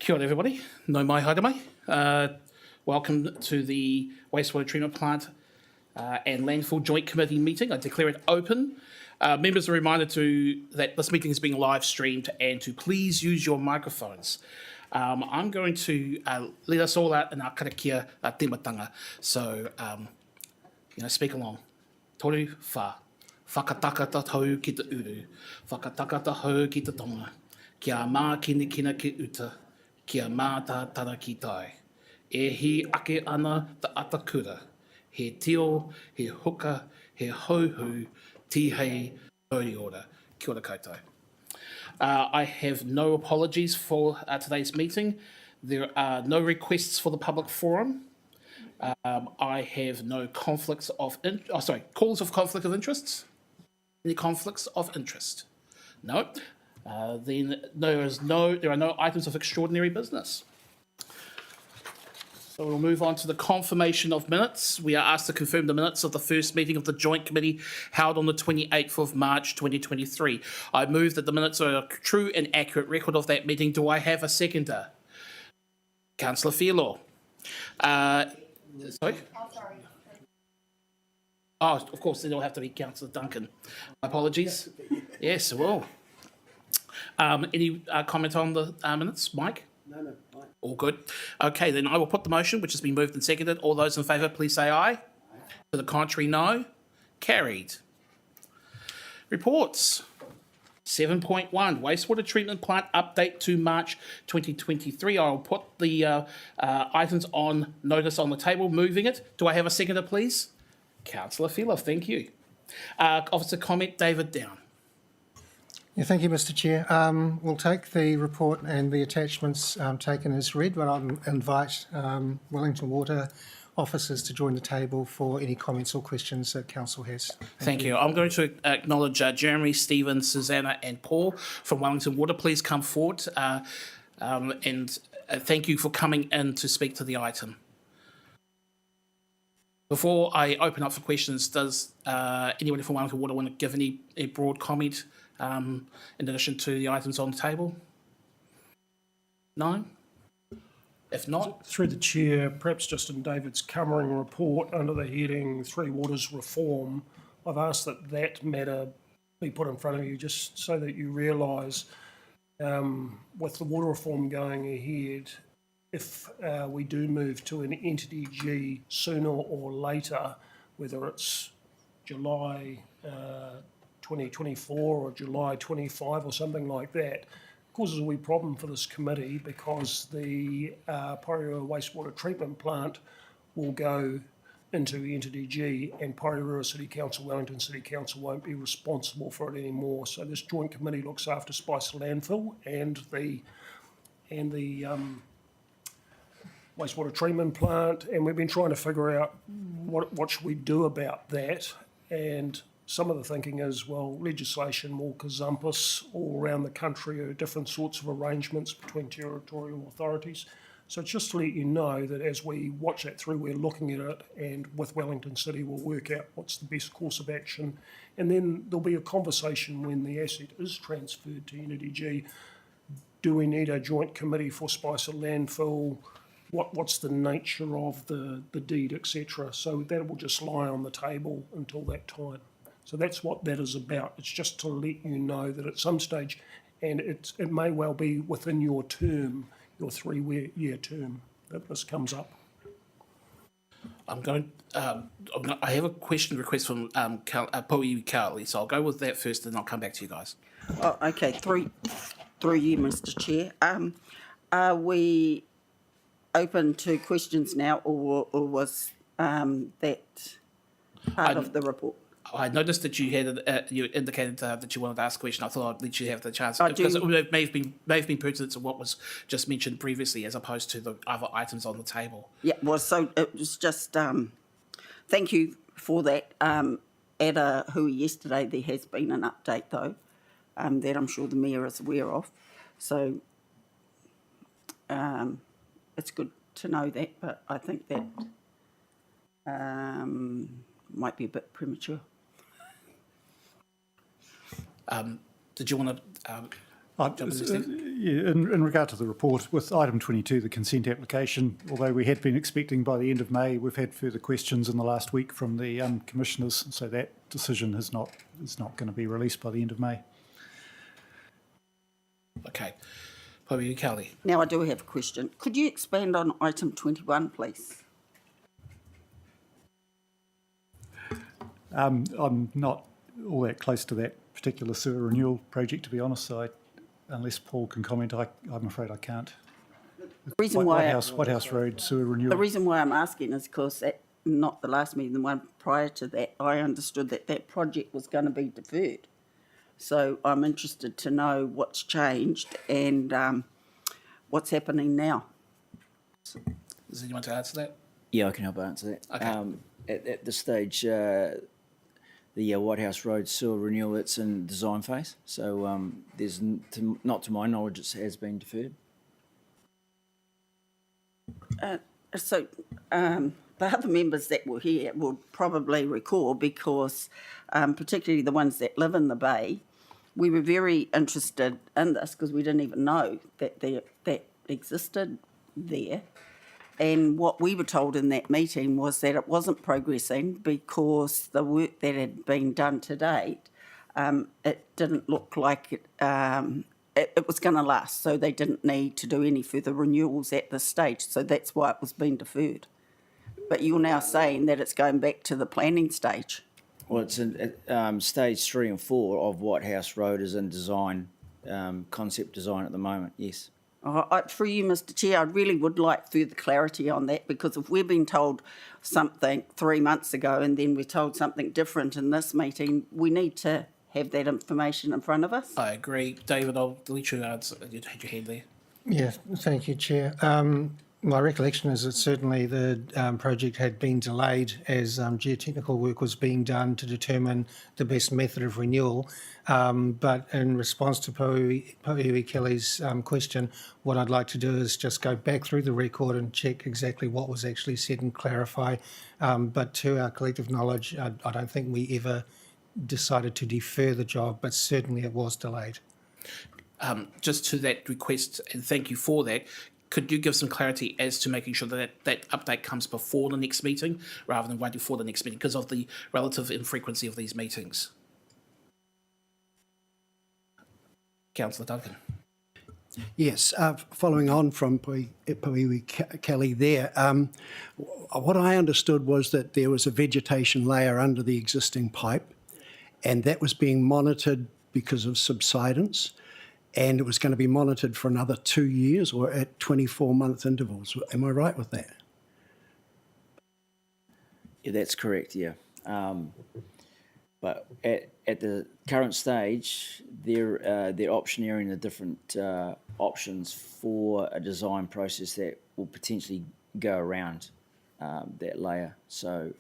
Kia ora everybody, no mai haere mai. Welcome to the Wastewater Treatment Plant and Landfill Joint Committee meeting. I declare it open. Members are reminded that this meeting is being live streamed and to please use your microphones. I'm going to lead us all out in our karakia tematanga. So, speak along. Toru wha. Whakatakata hau ki te uru. Whakatakata hau ki te tonga. Kia mā kini kina ki uta. Kia mā tā tara ki tai. E hi ake ana te atakura. He tio, he huka, he hauhu, tihei, Porirua. Kia ora koutou. I have no apologies for today's meeting. There are no requests for the public forum. I have no calls of conflict of interests. Any conflicts of interest? No. Then there are no items of extraordinary business. So we'll move on to the confirmation of minutes. We are asked to confirm the minutes of the first meeting of the Joint Committee held on the 28th of March 2023. I move that the minutes are a true and accurate record of that meeting. Do I have a seconder? Councillor Fairlaw. Sorry? Oh, of course, then it'll have to be Councillor Duncan. My apologies. Yes, it will. Any comment on the minutes, Mike? No, Mike. All good. Okay, then I will put the motion, which has been moved and seconded. All those in favour, please say aye. To the contrary, no. Carried. Reports. 7.1, Wastewater Treatment Plant Update to March 2023. I will put the items on notice on the table, moving it. Do I have a seconder, please? Councillor Fairlaw, thank you. Officer comment, David Down. Yeah, thank you, Mr. Chair. We'll take the report and the attachments taken as read, but I'll invite Wellington Water officers to join the table for any comments or questions that Council has. Thank you. I'm going to acknowledge Jeremy, Stephen, Susanna and Paul from Wellington Water. Please come forward and thank you for coming in to speak to the item. Before I open up for questions, does anyone from Wellington Water want to give any broad comment in addition to the items on the table? No? If not... Through the Chair, perhaps just in David's covering report under the heading Three Waters Reform, I've asked that matter be put in front of you just so that you realise with the water reform going ahead, if we do move to an Entity G sooner or later, whether it's July 2024 or July 25 or something like that, causes a wee problem for this committee because the Porirua Wastewater Treatment Plant will go into Entity G and Porirua City Council, Wellington City Council won't be responsible for it anymore. So this joint committee looks after Spicer Landfill and the wastewater treatment plant, and we've been trying to figure out what should we do about that. And some of the thinking is, well, legislation will gazumpus all around the country or different sorts of arrangements between territorial authorities. So it's just to let you know that as we watch that through, we're looking at it, and with Wellington City we'll work out what's the best course of action. And then there'll be a conversation when the asset is transferred to Entity G. Do we need a joint committee for Spicer Landfill? What's the nature of the deed, etc. So that will just lie on the table until that time. So that's what that is about. It's just to let you know that at some stage, and it may well be within your term, your 3-year term, that this comes up. I have a question request from Porirua, so I'll go with that first and I'll come back to you guys. Oh, okay, through you, Mr. Chair. Are we open to questions now, or was that part of the report? I noticed that you had you indicated that you wanted to ask a question. I thought I'd let you have the chance I because do. it may have been pertinent to what was just mentioned previously, as opposed to the other items on the table. Yeah, well, so it was just thank you for that. At a hui yesterday, there has been an update though that I'm sure the Mayor is aware of. So it's good to know that, but I think that might be a bit premature. Did you want to In regard to the report, with item 22, the consent application, although we had been expecting by the end of May, we've had further questions in the last week from the commissioners, so that decision is not going to be released by the end of May. Okay. Porirua Kelly. Now, I do have a question. Could you expand on item 21, please? I'm not all that close to that particular sewer renewal project, to be honest, so unless Paul can comment, I'm afraid I can't. The reason why White House Road sewer renewal. The reason why I'm asking is because not the last meeting, the one prior to that, I understood that that project was going to be deferred. So I'm interested to know what's changed and what's happening now. Does anyone want to answer that? Yeah, I can help answer that. Okay. At this stage, the White House Road sewer renewal, it's in design phase. So there's not to my knowledge it has been deferred. The other members that were here will probably recall, because particularly the ones that live in the bay, we were very interested in this because we didn't even know that that existed there. And what we were told in that meeting was that it wasn't progressing because the work that had been done to date, it didn't look like it was going to last. So they didn't need to do any further renewals at this stage. So that's why it was being deferred. But you're now saying that it's going back to the planning stage. Well, it's in stage 3 and 4 of White House Road is in design, concept design at the moment, yes. Through you, Mr. Chair, I really would like further clarity on that, because if we've been told something 3 months ago and then we're told something different in this meeting, we need to have that information in front of us. I agree. David, I'll let you answer. You had your hand there. Yeah, thank you, Chair. My recollection is that certainly the project had been delayed as geotechnical work was being done to determine the best method of renewal. But in response to Porirua Kelly's question, what I'd like to do is just go back through the record and check exactly what was actually said and clarify. But to our collective knowledge, I don't think we ever decided to defer the job, but certainly it was delayed. Just to that request, and thank you for that, could you give some clarity as to making sure that that update comes before the next meeting rather than waiting for the next meeting because of the relative infrequency of these meetings? Councillor Duncan. Yes, following on from Porirua Kelly there, what I understood was that there was a vegetation layer under the existing pipe, and that was being monitored because of subsidence, and it was going to be monitored for another 2 years or at 24-month intervals. Am I right with that? Yeah, that's correct, yeah. But at the current stage, they're optioneering the different options for a design process that will potentially go around that layer. So,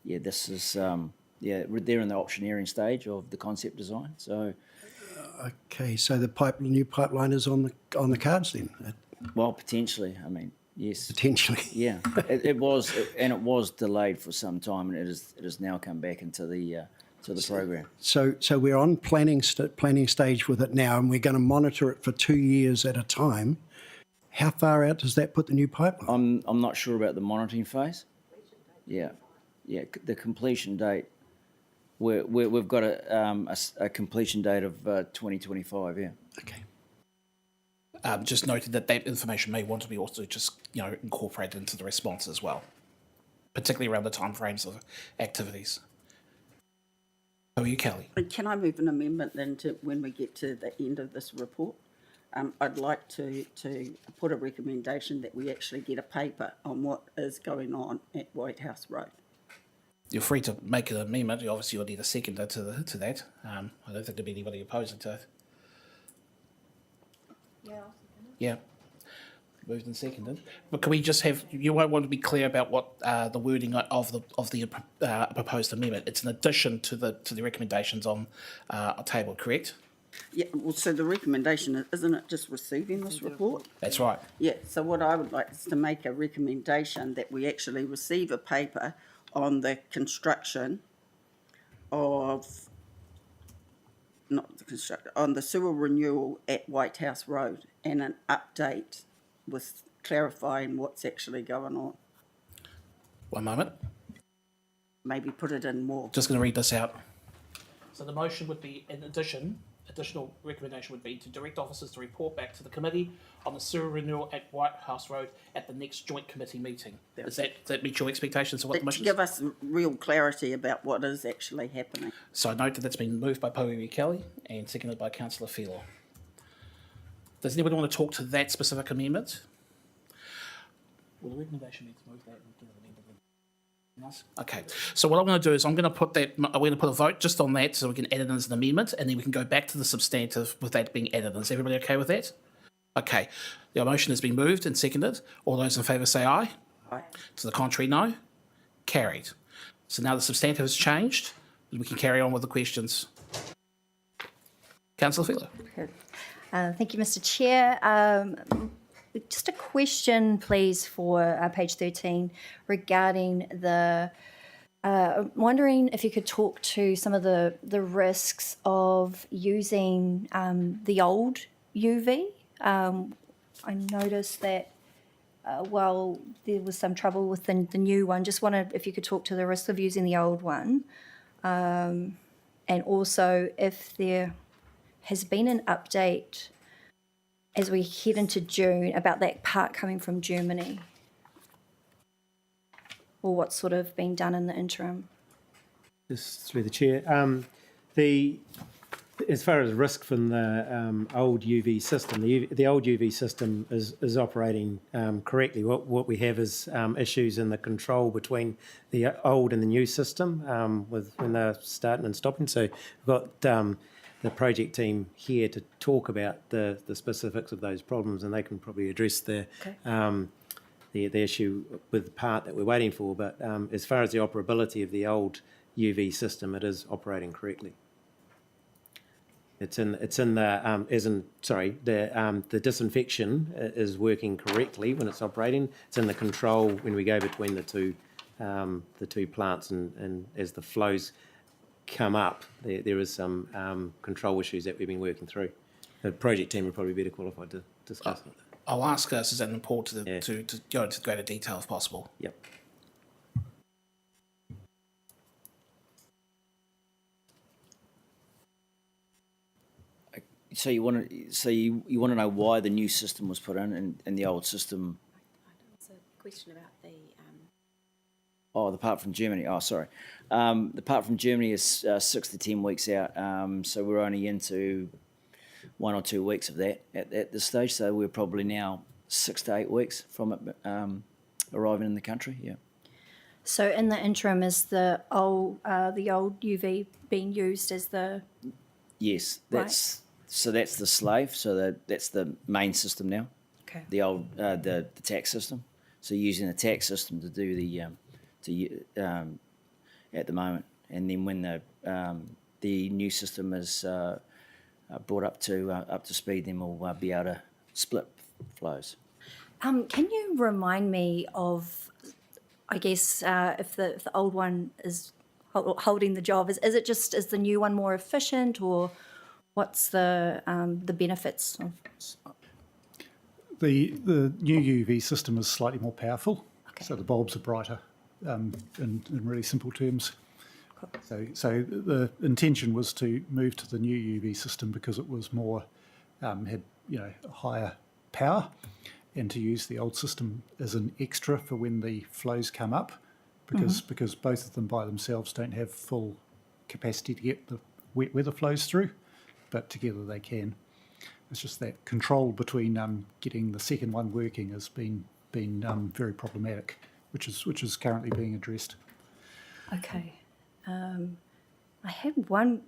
yeah, this is they're in the optioneering stage of the concept design. So, Okay, so the new pipeline is on the cards then? well, potentially. I mean, yes, Potentially. yeah. It was delayed for some time, and it has now come back into the program. So we're on planning stage with it now, and we're going to monitor it for 2 years at a time. How far out does that put the new pipeline? I'm not sure about the monitoring phase. Yeah, the completion date. We've got a completion date of 2025. Yeah. Okay. Just noted that information may want to be also just incorporated into the response as well, particularly around the timeframes of activities. How are you, Kelly? Can I move an amendment then to when we get to the end of this report? I'd like to put a recommendation that we actually get a paper on what is going on at White House Road. You're free to make an amendment. Obviously, you'll need a seconder to that. I don't think there'll be anybody opposing to it. Yeah. Moved and seconded. But can we just have? You won't want to be clear about what the wording of the proposed amendment. It's in addition to the recommendations on a table, correct? Yeah. Well, so the recommendation isn't it just receiving this report? That's right. Yeah. So what I would like is to make a recommendation that we actually receive a paper on the construction of not the construction, on the sewer renewal at White House Road, and an update with clarifying what's actually going on. One moment. Maybe put it in more. Just going to read this out. So the motion would be, in additional recommendation would be to direct officers to report back to the committee on the sewer renewal at White House Road at the next joint committee meeting. Does that meet your expectations of what the To motion give is? us real clarity about what is actually happening. So I note that that's been moved by Porirua Kelly and seconded by Councillor Phelan. Does anybody want to talk to that specific amendment? Well, the recommendation needs to move that and get it amended. Okay, so what I'm going to do is I'm going to put a vote just on that so we can add it as an amendment, and then we can go back to the substantive with that being added. Is everybody okay with that? Okay, the motion has been moved and seconded. All those in favour say aye. Aye. To the contrary, no. Carried. So now the substantive has changed, and we can carry on with the questions. Councillor Phelan. Thank you, Mr. Chair. Just a question, please, for page 13 regarding the. Wondering if you could talk to some of the risks of using the old UV. I noticed that while there was some trouble with the new one, just wondered if you could talk to the risk of using the old one, and also if there has been an update as we head into June about that part coming from Germany, or what's sort of been done in the interim. Just through the chair, as far as risk from the old UV system, the old UV system is operating correctly. What we have is issues in the control between the old and the new system with when they're starting and stopping. So we've got the project team here to talk about the specifics of those problems, and they can probably address the issue with the part that we're waiting for. But as far as the operability of the old UV system, it is operating correctly. The disinfection is working correctly when it's operating. It's in the control when we go between the two plants, and as the flows come up, there is some control issues that we've been working through. The project team are probably better qualified to discuss it. I'll ask Suzanne and Paul to go into greater detail if possible. Yep. So you want to know why the new system was put in and the old system. It's a question about the. Oh, the part from Germany. Oh, sorry. The part from Germany is 6 to 10 weeks out. So we're only into 1 or 2 weeks of that at this stage. So we're probably now 6 to 8 weeks from it arriving in the country. Yeah. So in the interim, is the old UV being used as the? Yes, Right. So that's the slave. So that's the main system now. Okay. The old the tax system. So using the tax system to do the at the moment, and then when the new system is brought up to speed, then we'll be able to split flows. Can you remind me of, I guess, if the old one is holding the job, is the new one more efficient, or what's the benefits of? The new UV system is slightly more powerful, Okay. so the bulbs are brighter. In really simple terms. Cool. So the intention was to move to the new UV system because it was more had higher power, and to use the old system as an extra for when the flows come up, because both of them by themselves don't have full capacity to get the wet weather flows through, but together they can. It's just that control between getting the second one working has been very problematic, which is currently being addressed. Okay. I had one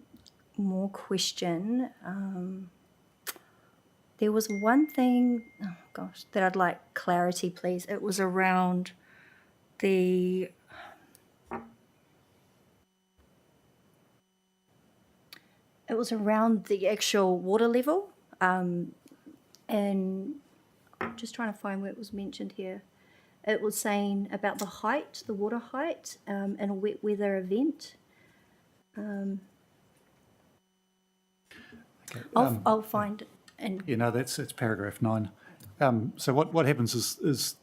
more question. There was one thing, that I'd like clarity, please. It was around the actual water level, and I'm just trying to find where it was mentioned here. It was saying about the height, the water height, in a wet weather event. I'll find it. And Yeah, no, it's paragraph 9. So what happens is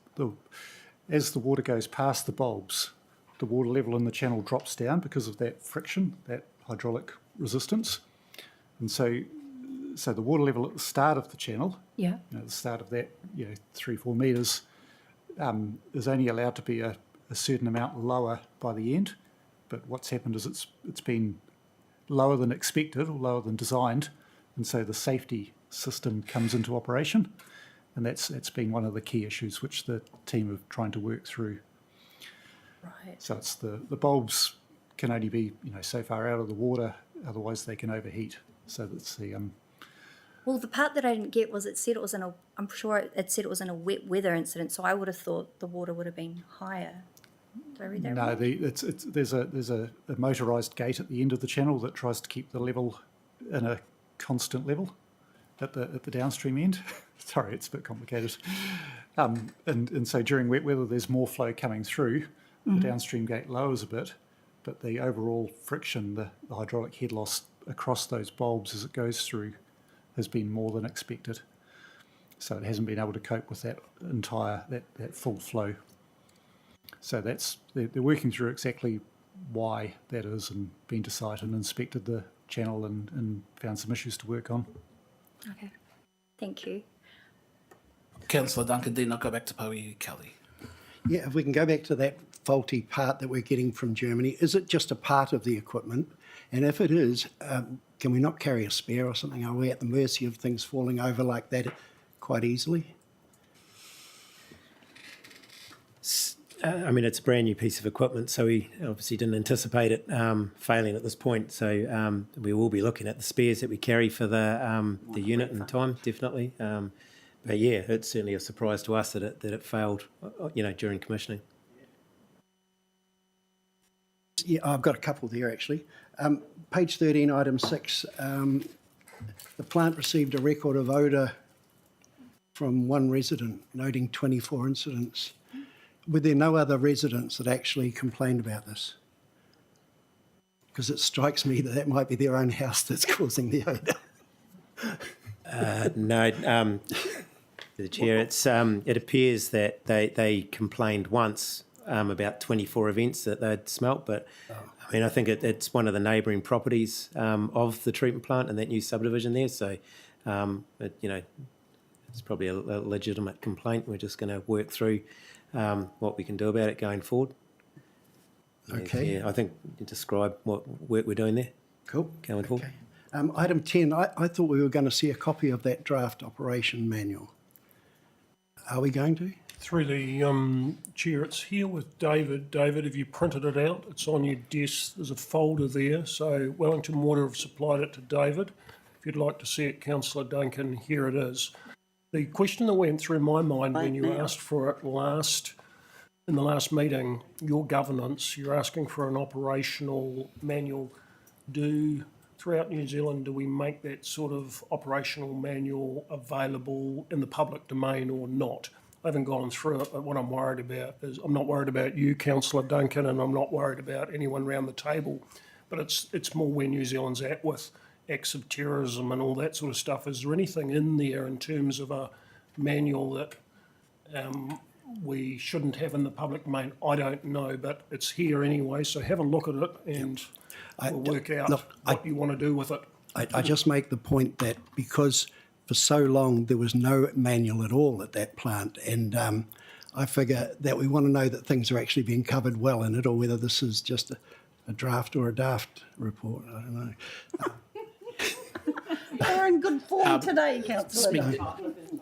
as the water goes past the bulbs, the water level in the channel drops down because of that friction, that hydraulic resistance. And so the water level at the start of the channel, yeah, the start of that, 3-4 metres, is only allowed to be a certain amount lower by the end. But what's happened is it's been lower than expected or lower than designed, and so the safety system comes into operation, and that's been one of the key issues which the team are trying to work through. right. So it's the bulbs can only be so far out of the water, otherwise they can overheat. So that's the Well, the part that I didn't get was it said it was I'm sure it said it was in a wet weather incident, so I would have thought the water would have been higher. Did I read that no, wrong? there's a motorised gate at the end of the channel that tries to keep the level in a constant level at the downstream end. Sorry, it's a bit complicated. And so during wet weather, there's more flow coming through. The downstream gate lowers a bit, but the overall friction, the hydraulic head loss across those bulbs as it goes through, has been more than expected. So it hasn't been able to cope with that full flow. So they're working through exactly why that is, and been to site and inspected the channel and found some issues to work on. Okay, thank you. Councillor Duncan, then I'll go back to Porirua, Kelly. Yeah, if we can go back to that faulty part that we're getting from Germany, is it just a part of the equipment? And if it is, can we not carry a spare or something? Are we at the mercy of things falling over like that quite easily? I mean, it's a brand new piece of equipment, so we obviously didn't anticipate it failing at this point. So we will be looking at the spares that we carry for the unit in time, definitely. But yeah, it's certainly a surprise to us that it failed, during commissioning. Yeah, I've got a couple there actually. Page 13, item 6. The plant received a record of odour from one resident, noting 24 incidents. Were there no other residents that actually complained about this? Because it strikes me that might be their own house that's causing the odour. No, the chair. It appears that they complained once about 24 events that they'd smelt, but I mean, I think it's one of the neighbouring properties of the treatment plant and that new subdivision there. So, it's probably a legitimate complaint. We're just going to work through what we can do about it going forward. Okay. Yeah, I think you describe what work we're doing there. Cool. Going forward. Okay. Item 10, I thought we were going to see a copy of that draft operation manual. Are we going to? Through the chair, it's here with David. David, have you printed it out? It's on your desk. There's a folder there. So Wellington Water have supplied it to David. If you'd like to see it, Councillor Duncan, here it is. The question that went through my mind when you asked for it in the last meeting, your governance, you're asking for an operational manual. Throughout New Zealand, do we make that sort of operational manual available in the public domain or not? I haven't gone through it, but what I'm worried about is, I'm not worried about you, Councillor Duncan, and I'm not worried about anyone round the table, but it's more where New Zealand's at with acts of terrorism and all that sort of stuff. Is there anything in there in terms of a manual that we shouldn't have in the public domain? I don't know, but it's here anyway, so have a look at it and we'll work out what you want to do with it. I just make the point that because for so long there was no manual at all at that plant, and I figure that we want to know that things are actually being covered well in it, or whether this is just a draft or a daft report. I don't know. You're in good form today, Councillor.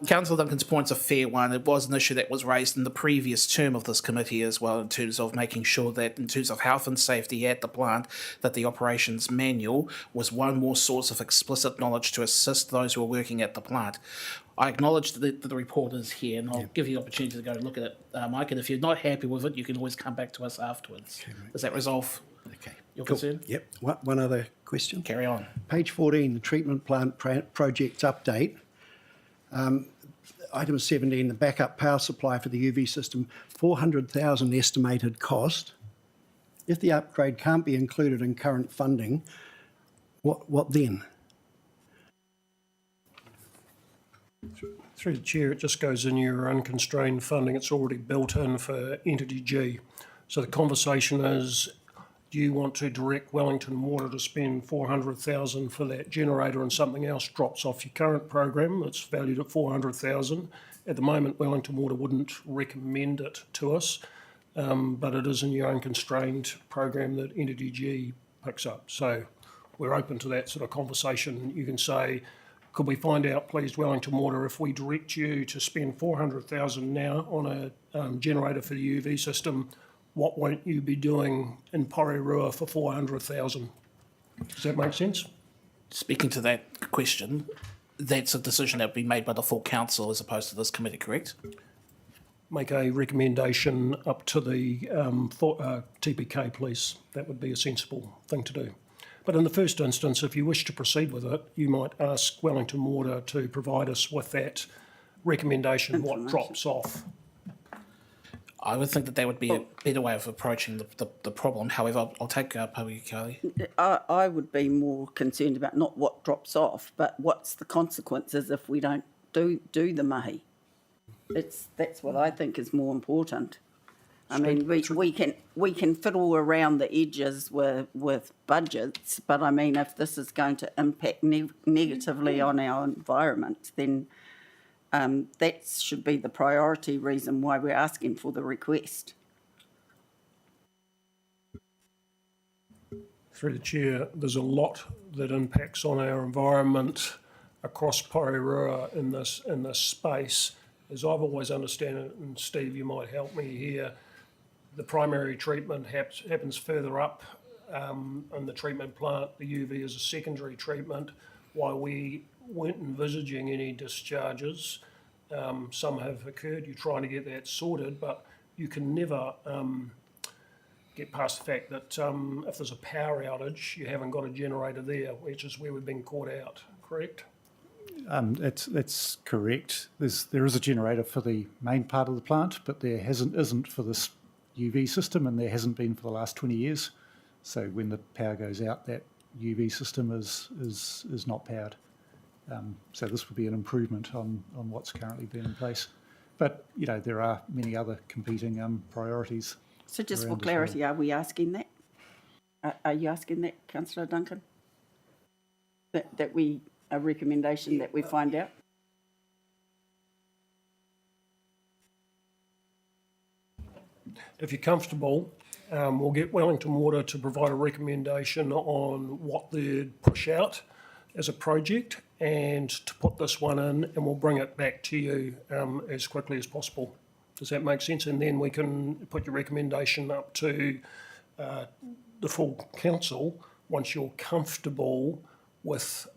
Councillor Duncan's point's a fair one. It was an issue that was raised in the previous term of this committee as well, in terms of making sure that, in terms of health and safety at the plant, that the operations manual was one more source of explicit knowledge to assist those who are working at the plant. I acknowledge that the report is here, and I'll give you the opportunity to go and look at it, Mike, and if you're not happy with it, you can always come back to us afterwards. Okay, Does that resolve your concern? Yep. One other question. Carry on. Page 14, the treatment plant project update. Item 17, the backup power supply for the UV system, 400,000 estimated cost. If the upgrade can't be included in current funding, what then? Through the chair, it just goes in your unconstrained funding. It's already built in for Entity G. So the conversation is, do you want to direct Wellington Water to spend 400,000 for that generator and something else drops off your current program that's valued at 400,000? At the moment, Wellington Water wouldn't recommend it to us, but it is in your unconstrained program that Entity G picks up. So we're open to that sort of conversation. You can say, could we find out, please, Wellington Water, if we direct you to spend 400,000 now on a generator for the UV system, what won't you be doing in Porirua for 400,000? Does that make sense? Speaking to that question, that's a decision that would be made by the full council as opposed to this committee, correct? Make a recommendation up to the TPK, please. That would be a sensible thing to do. But in the first instance, if you wish to proceed with it, you might ask Wellington Water to provide us with that recommendation, what drops off. I would think that that would be a better way of approaching the problem. However, I'll take Porirua. I would be more concerned about not what drops off, but what's the consequences if we don't do the mahi. That's what I think is more important. I mean, we can fiddle around the edges with budgets, but I mean, if this is going to impact negatively on our environment, then that should be the priority reason why we're asking for the request. Through the chair, there's a lot that impacts on our environment across Porirua in this space. As I've always understood it, and Steve, you might help me here, the primary treatment happens further up in the treatment plant. The UV is a secondary treatment. While we weren't envisaging any discharges, some have occurred. You're trying to get that sorted, but you can never get past the fact that if there's a power outage, you haven't got a generator there, which is where we've been caught out, correct? That's correct. There is a generator for the main part of the plant, but there isn't for this UV system, and there hasn't been for the last 20 years. So when the power goes out, that UV system is not powered. So this would be an improvement on what's currently been in place. But, you know, there are many other competing priorities. So just for clarity, are we asking that? Are you asking that, Councillor Duncan? That we, a recommendation that we find out? If you're comfortable, we'll get Wellington Water to provide a recommendation on what they'd push out as a project and to put this one in, and we'll bring it back to you as quickly as possible. Does that make sense? And then we can put your recommendation up to the full council once you're comfortable with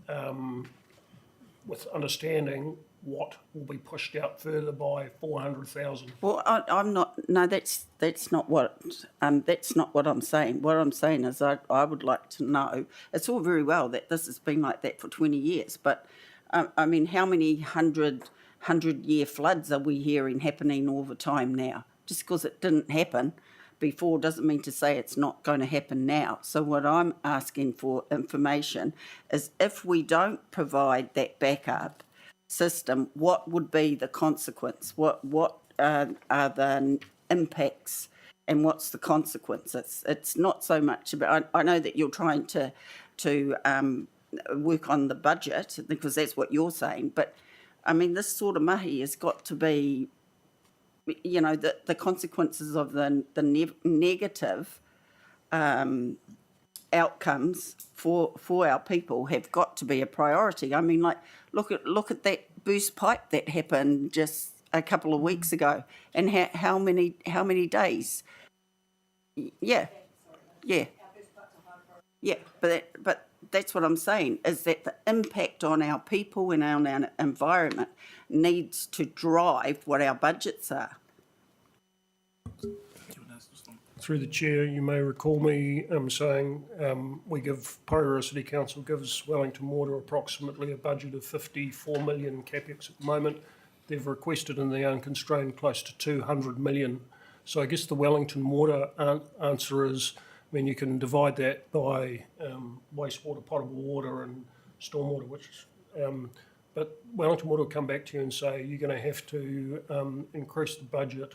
understanding what will be pushed out further by 400,000. Well, I'm not. No, that's not what. That's not what I'm saying. What I'm saying is, I would like to know. It's all very well that this has been like that for 20 years, but I mean, how many hundred-year floods are we hearing happening all the time now? Just because it didn't happen before doesn't mean to say it's not going to happen now. So what I'm asking for information is, if we don't provide that backup system, what would be the consequence? What are the impacts, and what's the consequences? It's not so much about. I know that you're trying to work on the budget because that's what you're saying, but I mean, this sort of mahi has got to be, you know, the consequences of the negative outcomes for our people have got to be a priority. I mean, like, look at that burst pipe that happened just a couple of weeks ago, and how many days? Yeah, but that's what I'm saying, is that the impact on our people and on our environment needs to drive what our budgets are. Through the chair, you may recall me saying Porirua City Council gives Wellington Water approximately a budget of 54 million capex at the moment. They've requested in the unconstrained close to 200 million. So I guess the Wellington Water answer is, I mean, you can divide that by wastewater, potable water and stormwater, which But Wellington Water will come back to you and say, you're going to have to increase the budget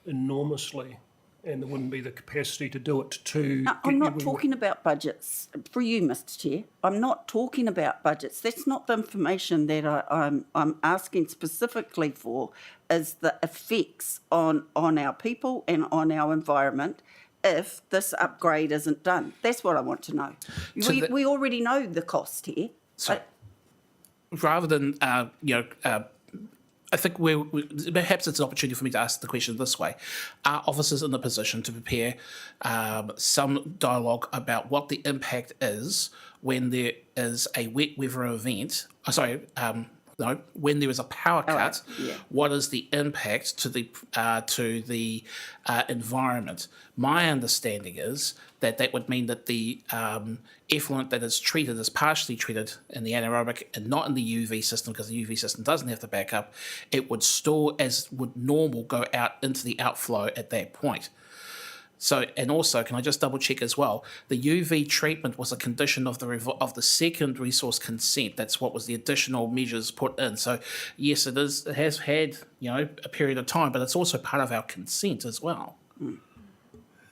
enormously, and there wouldn't be the capacity to do it to... No, I'm not talking about budgets for you, Mr Chair. I'm not talking about budgets. That's not the information that I'm asking specifically for, is the effects on our people and on our environment if this upgrade isn't done. That's what I want to know. So We already know the cost here. So rather than, I think perhaps it's an opportunity for me to ask the question this way. Are officers in the position to prepare some dialogue about what the impact is when there is a wet weather event? When there is a power cut, yeah. what is the impact to the environment? My understanding is that would mean that the effluent that is treated is partially treated in the anaerobic and not in the UV system, because the UV system doesn't have to back up. It would store as would normal go out into the outflow at that point. So, and also, can I just double check as well? The UV treatment was a condition of the second resource consent. That's what was the additional measures put in. So, yes, it has had a period of time, but it's also part of our consent as well.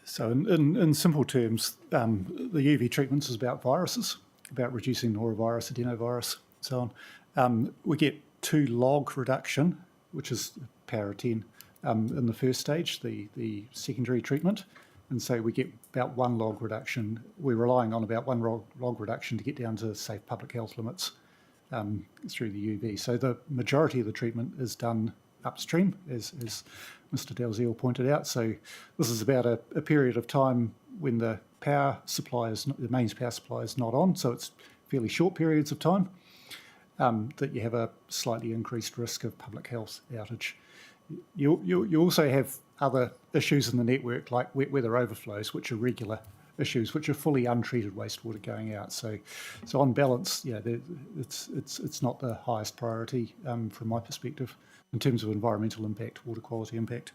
So in simple terms, the UV treatments is about viruses, about reducing norovirus, adenovirus, so on. We get 2 log reduction, which is power of 10, in the first stage, the secondary treatment. And so we get about 1 log reduction. We're relying on about 1 log reduction to get down to safe public health limits through the UV. So the majority of the treatment is done upstream, as Mr Dalziel pointed out. So this is about a period of time when the power supply the mains power supply is not on, so it's fairly short periods of time that you have a slightly increased risk of public health outage. You also have other issues in the network, like wet weather overflows, which are regular issues, which are fully untreated wastewater going out. So on balance, it's not the highest priority from my perspective in terms of environmental impact, water quality impact.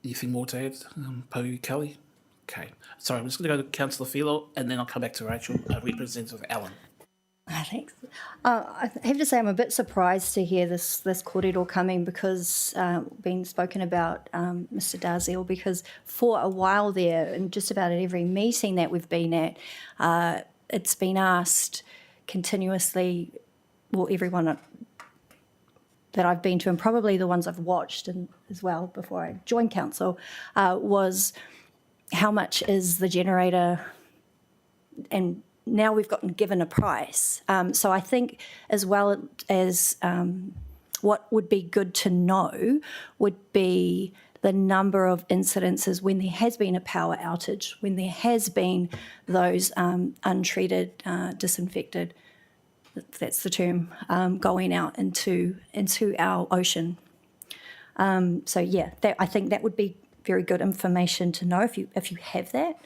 Anything more to add, Porirua Kelly? Okay. Sorry, I'm just going to go to Councillor Philo, and then I'll come back to Rachel, Representative Allen. Thanks. I have to say I'm a bit surprised to hear this kōrero coming, because being spoken about, Mr Dalziel, because for a while there, in just about at every meeting that we've been at, it's been asked continuously, well, everyone that I've been to, and probably the ones I've watched as well before I joined council, was how much is the generator, and now we've gotten given a price. So I think, as well as what would be good to know would be the number of incidences when there has been a power outage, when there has been those untreated, disinfected, that's the term, going out into our ocean. So yeah, I think that would be very good information to know if you have that.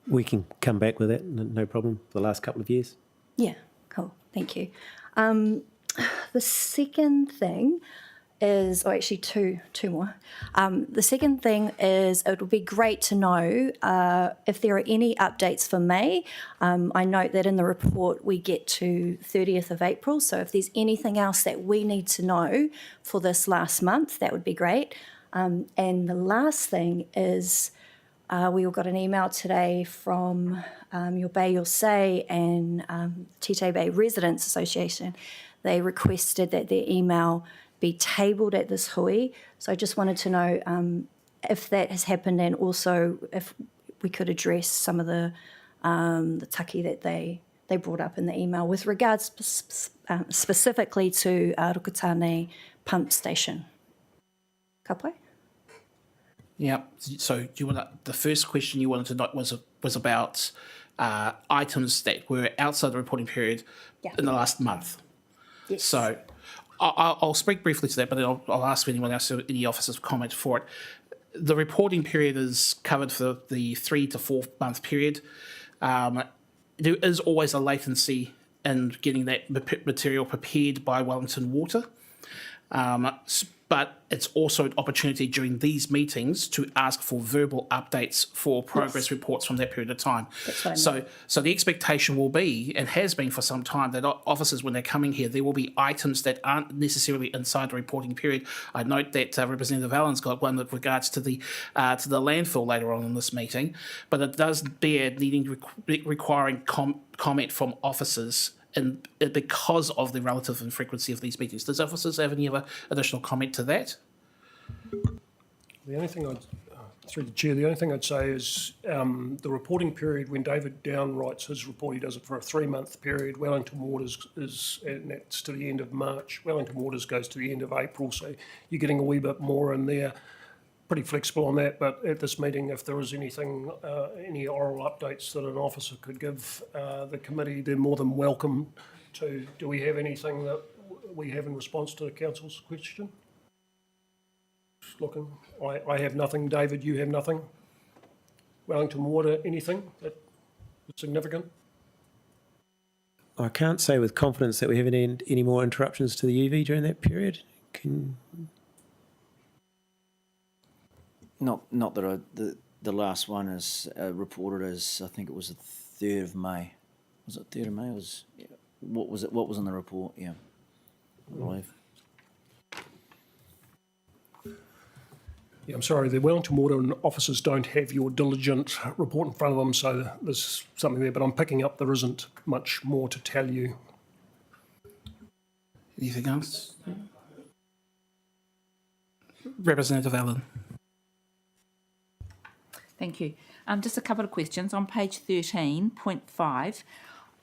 We can come back with that, no problem, the last couple of years. Yeah, cool, thank you. The second thing is, actually two more. The second thing is, it would be great to know if there are any updates for May. I note that in the report we get to 30th of April, so if there's anything else that we need to know for this last month, that would be great. And the last thing is, we all got an email today from Your Bay, Your Say and Tite Bay Residents Association. They requested that their email be tabled at this hui. So I just wanted to know if that has happened, and also if we could address some of the taki that they brought up in the email with regards specifically to Rukutane pump station. Ka pai? Yeah. So the first question you wanted to know was about items that were outside the reporting period in the last month. Yes. So I'll speak briefly to that, but then I'll ask anyone else, any officers, comment for it. The reporting period is covered for the 3 to 4 month period. There is always a latency in getting that material prepared by Wellington Water. But it's also an opportunity during these meetings to ask for verbal updates for progress reports from that period of time. That's what I mean. So the expectation will be, and has been for some time, that officers, when they're coming here, there will be items that aren't necessarily inside the reporting period. I note that Representative Allen's got one with regards to the landfill later on in this meeting, but it does bear requiring comment from officers. And because of the relative infrequency of these meetings. Does officers have any other additional comment to that? The only thing through the chair, the only thing I'd say is the reporting period, when David Down writes his report, he does it for a 3-month period. Wellington Waters and that's to the end of March. Wellington Waters goes to the end of April, so you're getting a wee bit more in there. Pretty flexible on that, but at this meeting, if there is anything, any oral updates that an officer could give the committee, they're more than welcome to. Do we have anything that we have in response to the council's question? Just looking, I have nothing. David, you have nothing? Wellington Water, anything that's significant? I can't say with confidence that we have any more interruptions to the UV during that period. Not that the last one is reported as, I think it was the 3rd of May. Was it 3rd of May? What was it? What was in the report? Yeah, I believe. Yeah, I'm sorry, the Wellington Water officers don't have your diligent report in front of them, so there's something there, but I'm picking up there isn't much more to tell you. Anything else? Representative Allen. Thank you. Just a couple of questions. On page 13.5,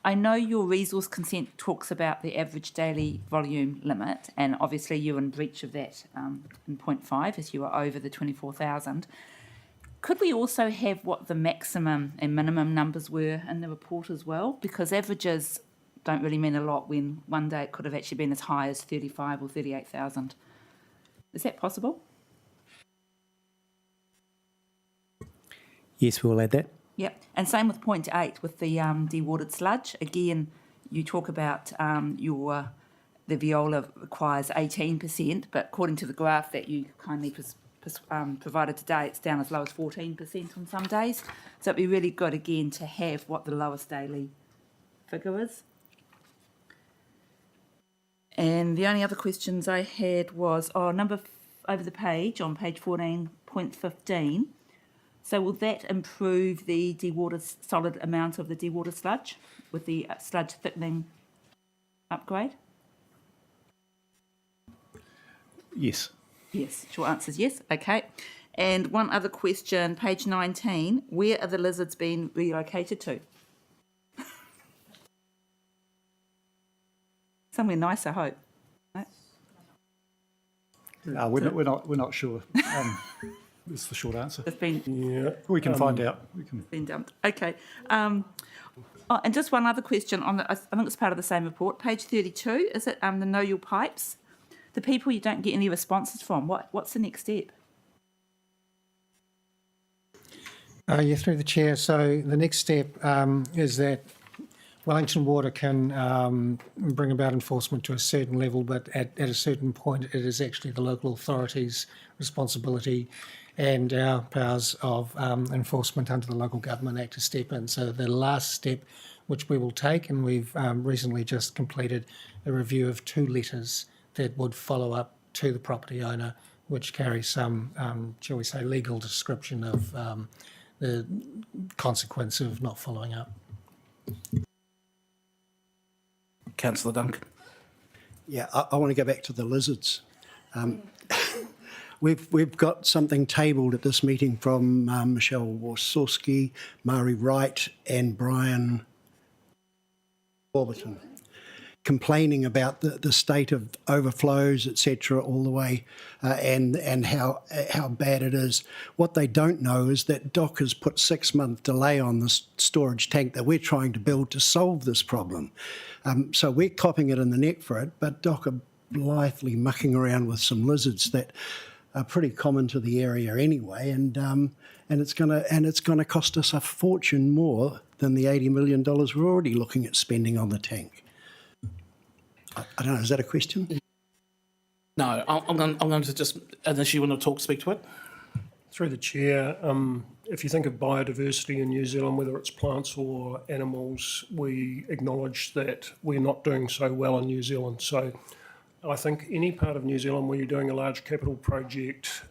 I know your resource consent talks about the average daily volume limit, and obviously you're in breach of that in point 5 as you are over the 24,000. Could we also have what the maximum and minimum numbers were in the report as well? Because averages don't really mean a lot when one day it could have actually been as high as 35 or 38,000. Is that possible? Yes, we'll add that. Yep, and same with point 8 with the dewatered sludge. Again, you talk about the viola requires 18%, but according to the graph that you kindly provided today, it's down as low as 14% on some days. So it'd be really good again to have what the lowest daily figure is. And the only other questions I had was over the page on page 14.15. So will that improve the dewatered solid amount of the dewatered sludge with the sludge thickening upgrade? Yes. Yes, short answer is yes. Okay. And one other question, page 19, where are the lizards being relocated to? Somewhere nice, I hope. No? We're not sure. Is the short answer. It's been We can find out. been dumped. Okay. And just one other question on I think it's part of the same report, page 32. Is it the Know Your Pipes? The people you don't get any responses from. What's the next step? Yeah, through the chair. So the next step is that Wellington Water can bring about enforcement to a certain level, but at a certain point it is actually the local authority's responsibility and our powers of enforcement under the Local Government Act to step in. So the last step which we will take, and we've recently just completed a review of 2 letters that would follow up to the property owner, which carry some, shall we say, legal description of the consequence of not following up. Councillor Duncan. Yeah, I want to go back to the lizards. We've got something tabled at this meeting from Michelle Warsorski, Mari Wright and Brian Warburton, complaining about the state of overflows, etc., all the way, and how bad it is. What they don't know is that DOC has put 6-month delay on the storage tank that we're trying to build to solve this problem. So we're copping it in the neck for it, but DOC are blithely mucking around with some lizards that are pretty common to the area anyway, and it's gonna cost us a fortune more than the $80 million we're already looking at spending on the tank. I don't know, is that a question? No, I'm going to just, unless you want to speak to it. Through the chair, if you think of biodiversity in New Zealand, whether it's plants or animals, we acknowledge that we're not doing so well in New Zealand. So I think any part of New Zealand where you're doing a large capital project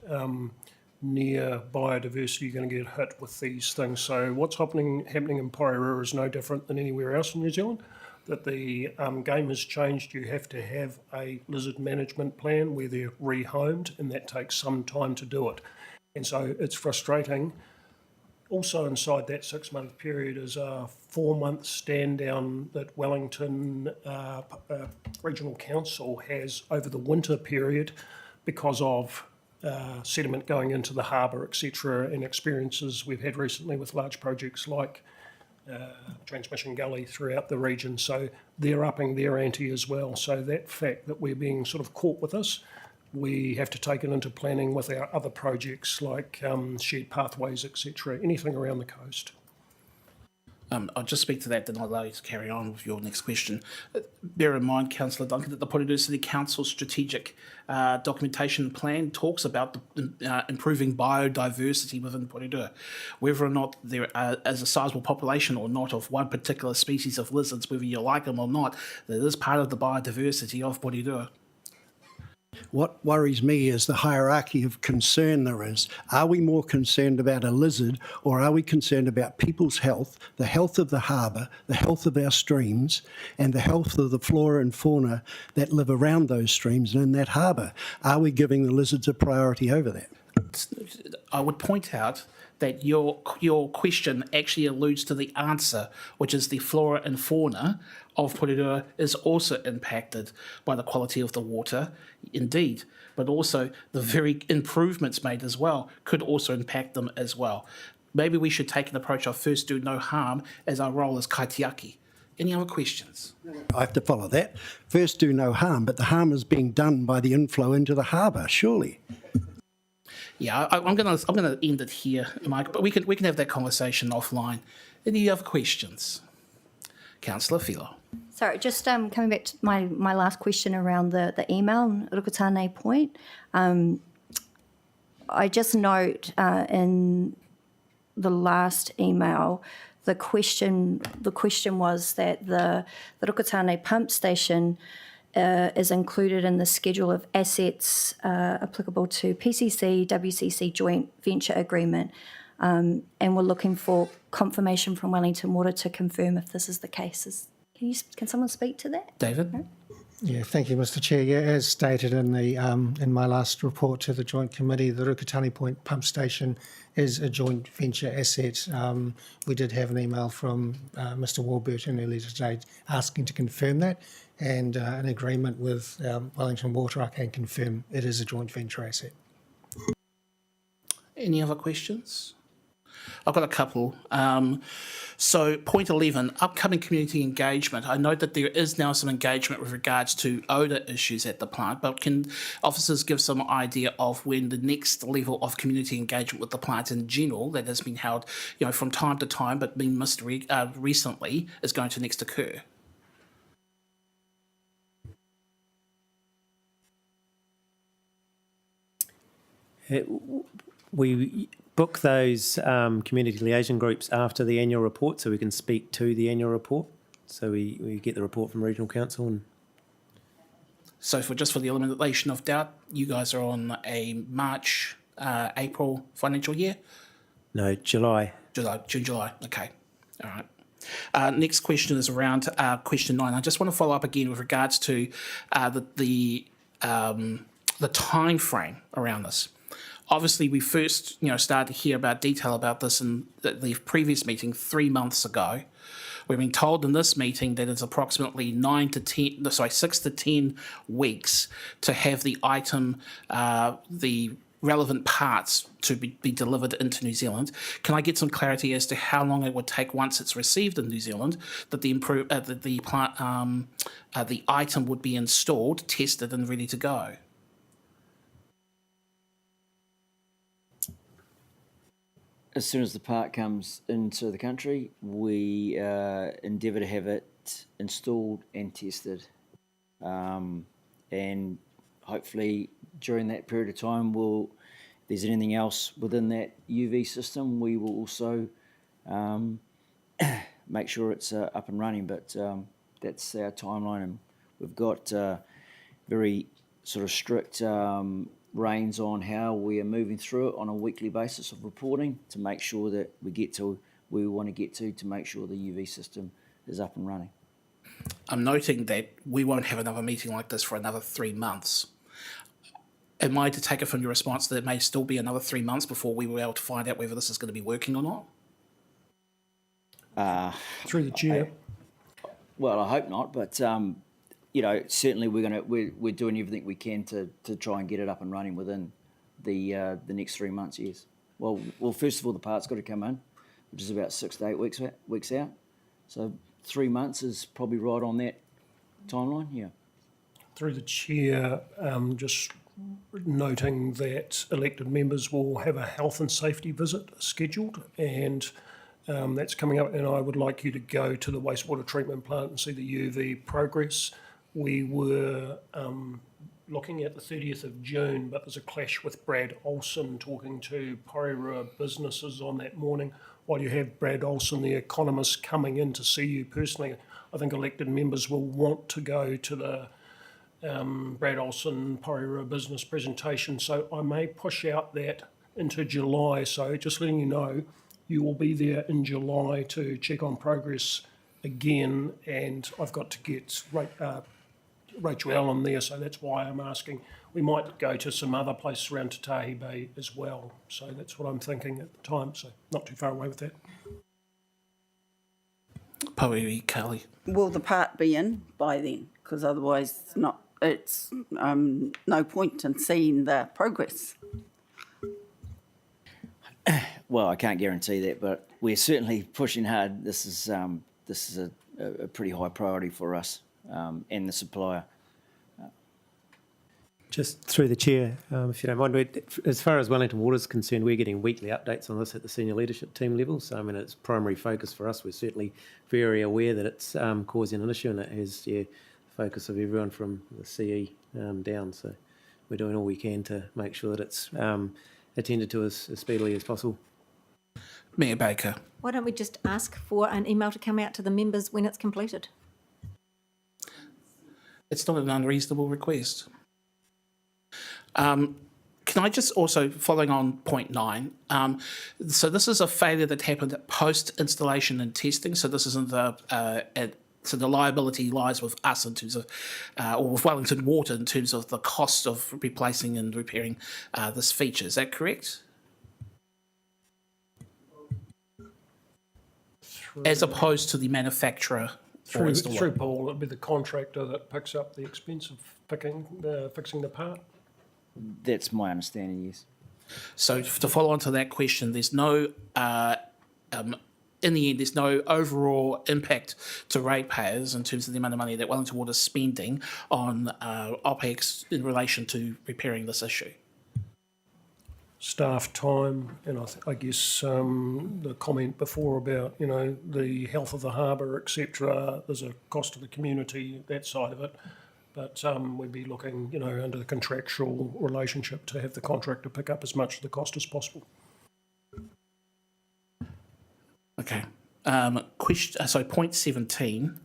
near biodiversity, you're going to get hit with these things. So what's happening in Porirua is no different than anywhere else in New Zealand. That the game has changed. You have to have a lizard management plan where they're rehomed, and that takes some time to do it. And so it's frustrating. Also inside that 6-month period is a 4-month stand down that Wellington Regional Council has over the winter period because of sediment going into the harbour, etc., and experiences we've had recently with large projects like Transmission Gully throughout the region. So they're upping their ante as well. So that fact that we're being sort of caught with this, we have to take it into planning with our other projects like shared pathways, etc., anything around the coast. I'll just speak to that, then I'll allow you to carry on with your next question. Bear in mind, Councillor Duncan, that the Porirua City Council strategic documentation plan talks about improving biodiversity within Porirua. Whether or not there is a sizable population or not of one particular species of lizards, whether you like them or not, that is part of the biodiversity of Porirua. What worries me is the hierarchy of concern there is. Are we more concerned about a lizard, or are we concerned about people's health, the health of the harbour, the health of our streams, and the health of the flora and fauna that live around those streams and in that harbour? Are we giving the lizards a priority over that? I would point out that your question actually alludes to the answer, which is the flora and fauna of Porirua is also impacted by the quality of the water, indeed, but also the very improvements made as well could also impact them as well. Maybe we should take an approach of first do no harm as our role as kaitiaki. Any other questions? I have to follow that. First do no harm, but the harm is being done by the inflow into the harbour, surely. Yeah, I'm gonna end it here, Mike. But we can have that conversation offline. Any other questions, Councillor Filo? Sorry, just coming back to my last question around the email, Rukutane point. I just note in the last email, the question was that the Rukutane pump station is included in the schedule of assets applicable to PCC, WCC joint venture agreement, and we're looking for confirmation from Wellington Water to confirm if this is the case. Can someone speak to that? David? No? Yeah, thank you, Mr. Chair. Yeah, as stated in the in my last report to the Joint Committee, the Rukutane Point Pump Station is a joint venture asset. We did have an email from Mr. Warburton earlier today asking to confirm that, and in agreement with Wellington Water, I can confirm it is a joint venture asset. Any other questions? I've got a couple. So point 11, upcoming community engagement. I know that there is now some engagement with regards to odour issues at the plant, but can officers give some idea of when the next level of community engagement with the plant in general that has been held, from time to time but been missed recently is going to next occur? We book those community liaison groups after the annual report so we can speak to the annual report. So we get the report from Regional Council. And so for the elimination of doubt, you guys are on a March, April financial year? No, July. June, July. Okay. All right. Next question is around question 9. I just want to follow up again with regards to the time frame around this. Obviously, we first, started to hear about detail about this in the previous meeting 3 months ago. We've been told in this meeting that it's approximately 6 to 10 weeks to have the item, the relevant parts to be delivered into New Zealand. Can I get some clarity as to how long it would take once it's received in New Zealand that the item would be installed, tested, and ready to go? As soon as the part comes into the country, we endeavour to have it installed and tested, and hopefully during that period of time, if there's anything else within that UV system, we will also make sure it's up and running. But that's our timeline, and we've got very sort of strict reins on how we are moving through it on a weekly basis of reporting to make sure that we get to where we want to get to make sure the UV system is up and running. I'm noting that we won't have another meeting like this for another 3 months. Am I to take it from your response that it may still be another 3 months before we were able to find out whether this is going to be working or not? Through the chair. Well, I hope not, but certainly we're doing everything we can to try and get it up and running within the next 3 months. Yes. Well, first of all, the part's got to come in, which is about 6 to 8 weeks out. So 3 months is probably right on that timeline. Yeah. Through the chair, just noting that elected members will have a health and safety visit scheduled, and that's coming up, and I would like you to go to the wastewater treatment plant and see the UV progress. We were looking at the 30th of June, but there's a clash with Brad Olsen talking to Porirua businesses on that morning. While you have Brad Olsen, the economist, coming in to see you personally, I think elected members will want to go to the Brad Olsen Porirua business presentation. So I may push out that into July. So just letting you know, you will be there in July to check on progress again, and I've got to get Rachel Allen there, so that's why I'm asking. We might go to some other places around Te Tahi Bay as well, so that's what I'm thinking at the time, so not too far away with that. Porirua, Kelly. Will the part be in by then? Because otherwise it's no point in seeing the progress. Well, I can't guarantee that, but we're certainly pushing hard. This is a pretty high priority for us and the supplier. Just through the chair, if you don't mind, as far as Wellington Water is concerned, we're getting weekly updates on this at the senior leadership team level. So, I mean, it's primary focus for us. We're certainly very aware that it's causing an issue, and it has the focus of everyone from the CE down. So we're doing all we can to make sure that it's attended to as speedily as possible. Mayor Baker. Why don't we just ask for an email to come out to the members when it's completed? It's not an unreasonable request. Can I just also, following on point 9, so this is a failure that happened post-installation and testing, so this isn't so the liability lies with us in terms of, or with Wellington Water in terms of the cost of replacing and repairing this feature. Is that correct? As opposed to the manufacturer or installer? Through Paul, it'd be the contractor that picks up the expense of fixing the part. That's my understanding, yes. So to follow on to that question, there's no, in the end, there's no overall impact to ratepayers in terms of the amount of money that Wellington Water is spending on OPEX in relation to repairing this issue. Staff time, and I guess the comment before about, the health of the harbour, etc. There's a cost to the community, that side of it. But we'd be looking, under the contractual relationship to have the contractor pick up as much of the cost as possible. Okay. So point 17,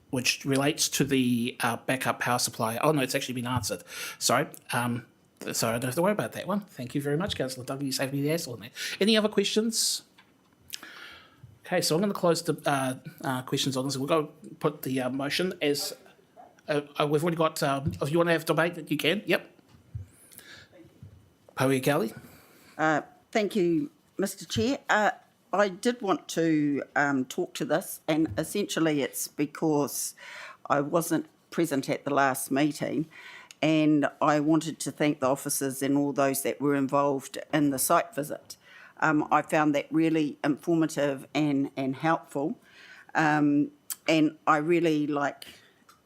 which relates to the backup power supply. Oh, no, it's actually been answered. Sorry. So I don't have to worry about that one. Thank you very much, Councillor Doug. You saved me the hassle on that. Any other questions? Okay, so I'm going to close the questions on this. We'll go put the motion as we've already got. If you want to have debate, you can. Yep. Powie Kelly. Thank you, Mr. Chair. I did want to talk to this, and essentially it's because I wasn't present at the last meeting, and I wanted to thank the officers and all those that were involved in the site visit. I found that really informative and helpful, and I really like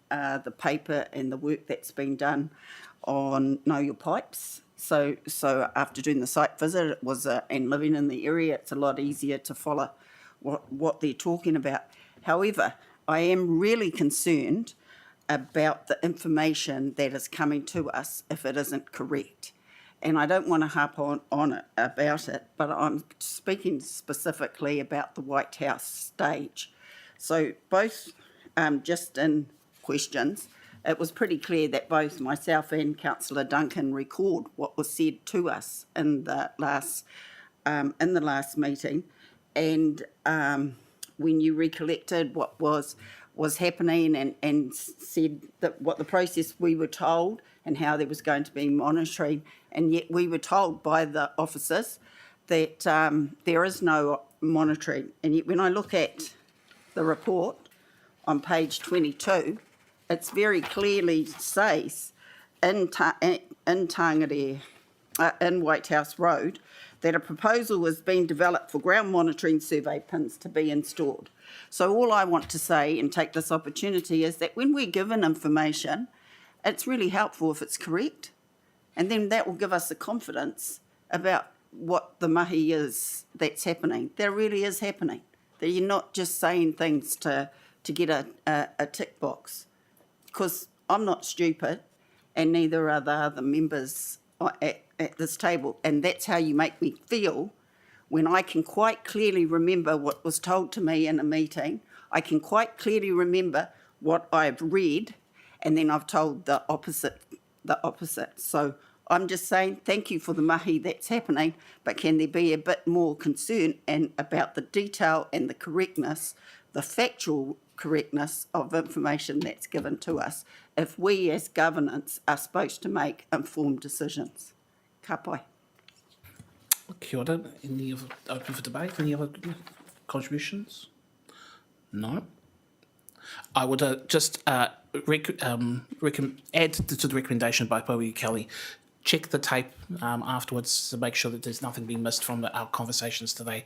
the paper and the work that's been done on Know Your Pipes. So after doing the site visit, it was and living in the area, it's a lot easier to follow what they're talking about. However, I am really concerned about the information that is coming to us if it isn't correct. And I don't want to harp on it about it, but I'm speaking specifically about the White House stage. So both, just in questions, it was pretty clear that both myself and Councillor Duncan record what was said to us in the last meeting, and when you recollected what was happening and said that what the process we were told and how there was going to be monitoring, and yet we were told by the officers that there is no monitoring. And yet when I look at the report on page 22, it very clearly says in Tangarea, in White House Road, that a proposal was being developed for ground monitoring survey pins to be installed. So all I want to say and take this opportunity is that when we're given information, it's really helpful if it's correct, and then that will give us the confidence about what the mahi is that's happening. That really is happening. That you're not just saying things to get a tick box. Because I'm not stupid, and neither are the other members at this table, and that's how you make me feel when I can quite clearly remember what was told to me in a meeting. I can quite clearly remember what I've read, and then I've told the opposite. So I'm just saying thank you for the mahi that's happening, but can there be a bit more concern and about the detail and the correctness, the factual correctness of information that's given to us if we as governance are supposed to make informed decisions. Ka pai. Kia ora. Any other, open for debate? Any other contributions? No. I would just add to the recommendation by Porirua Kelly. Check the tape afterwards to make sure that there's nothing being missed from our conversations today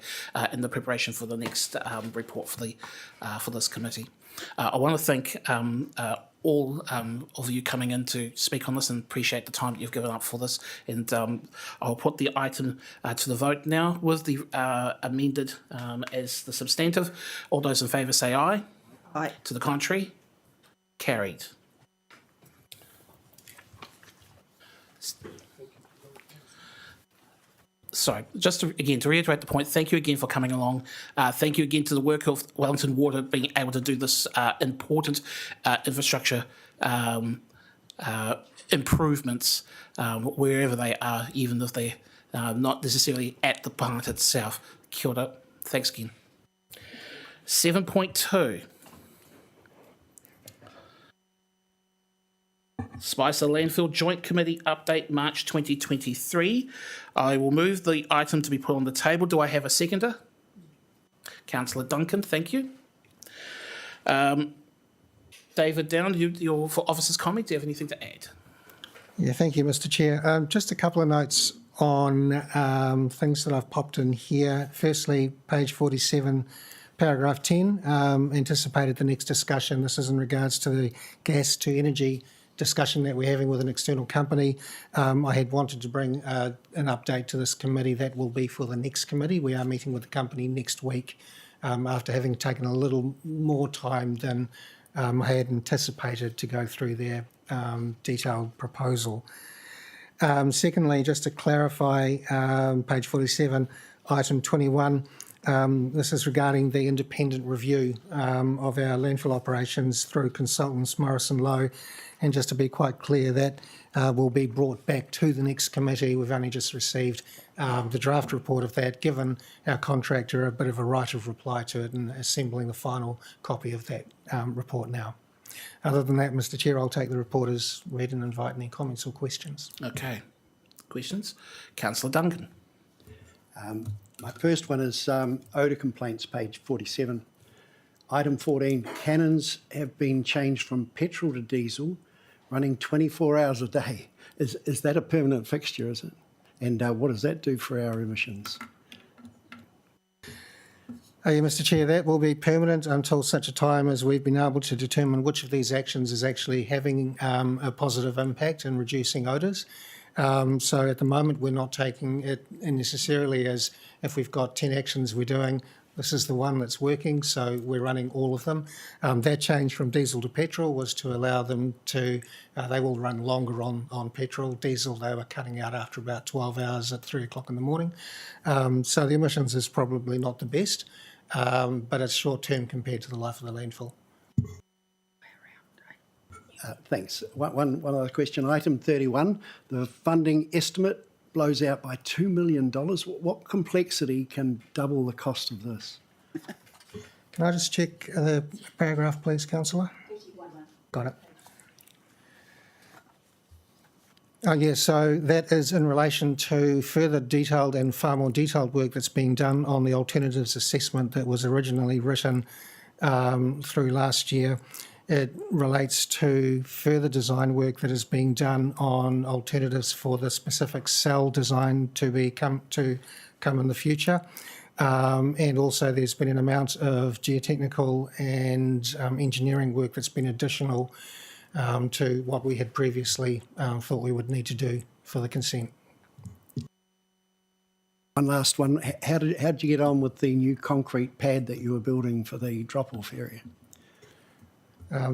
in the preparation for the next report for this committee. I want to thank all of you coming in to speak on this and appreciate the time that you've given up for this. And I'll put the item to the vote now with the amended as the substantive. All those in favour say aye. Aye. To the contrary, carried. Sorry, just to reiterate the point, thank you again for coming along. Thank you again to the work of Wellington Water being able to do this important infrastructure improvements wherever they are, even if they're not necessarily at the plant itself. Kia ora. Thanks again. 7.2. Spicer Landfill Joint Committee Update March 2023. I will move the item to be put on the table. Do I have a seconder? Councillor Duncan, thank you. David Down, your for officer's comment, do you have anything to add? Yeah, thank you, Mr. Chair. Just a couple of notes on things that I've popped in here. Firstly, page 47, paragraph 10, anticipated the next discussion. This is in regards to the gas to energy discussion that we're having with an external company. I had wanted to bring an update to this committee. That will be for the next committee. We are meeting with the company next week after having taken a little more time than I had anticipated to go through their detailed proposal. Secondly, just to clarify, page 47, item 21, this is regarding the independent review of our landfill operations through consultants Morrison Lowe. And just to be quite clear, that will be brought back to the next committee. We've only just received the draft report of that, given our contractor a bit of a right of reply to it and assembling the final copy of that report now. Other than that, Mr. Chair, I'll take the report as read and invite any comments or questions. Okay. Questions? Councillor Duncan. My first one is odour complaints, page 47. Item 14, cannons have been changed from petrol to diesel, running 24 hours a day. Is that a permanent fixture, is it? And what does that do for our emissions? Yeah, Mr. Chair, that will be permanent until such a time as we've been able to determine which of these actions is actually having a positive impact in reducing odours. So at the moment, we're not taking it necessarily as if we've got 10 actions we're doing, This is the one that's working, so we're running all of them. That change from diesel to petrol was to allow them to, they will run longer on petrol. Diesel, they were cutting out after about 12 hours at 3 o'clock in the morning. So the emissions is probably not the best, but it's short term compared to the life of the landfill. Thanks. One other question. Item 31, the funding estimate blows out by $2 million. What complexity can double the cost of this? Can I just check the paragraph, please, councillor? Got it. Oh, yeah, so that is in relation to further detailed and far more detailed work that's being done on the alternatives assessment that was originally written through last year. It relates to further design work that is being done on alternatives for the specific cell design to come in the future. And also there's been an amount of geotechnical and engineering work that's been additional to what we had previously thought we would need to do for the consent. One last one. How did you get on with the new concrete pad that you were building for the drop-off area?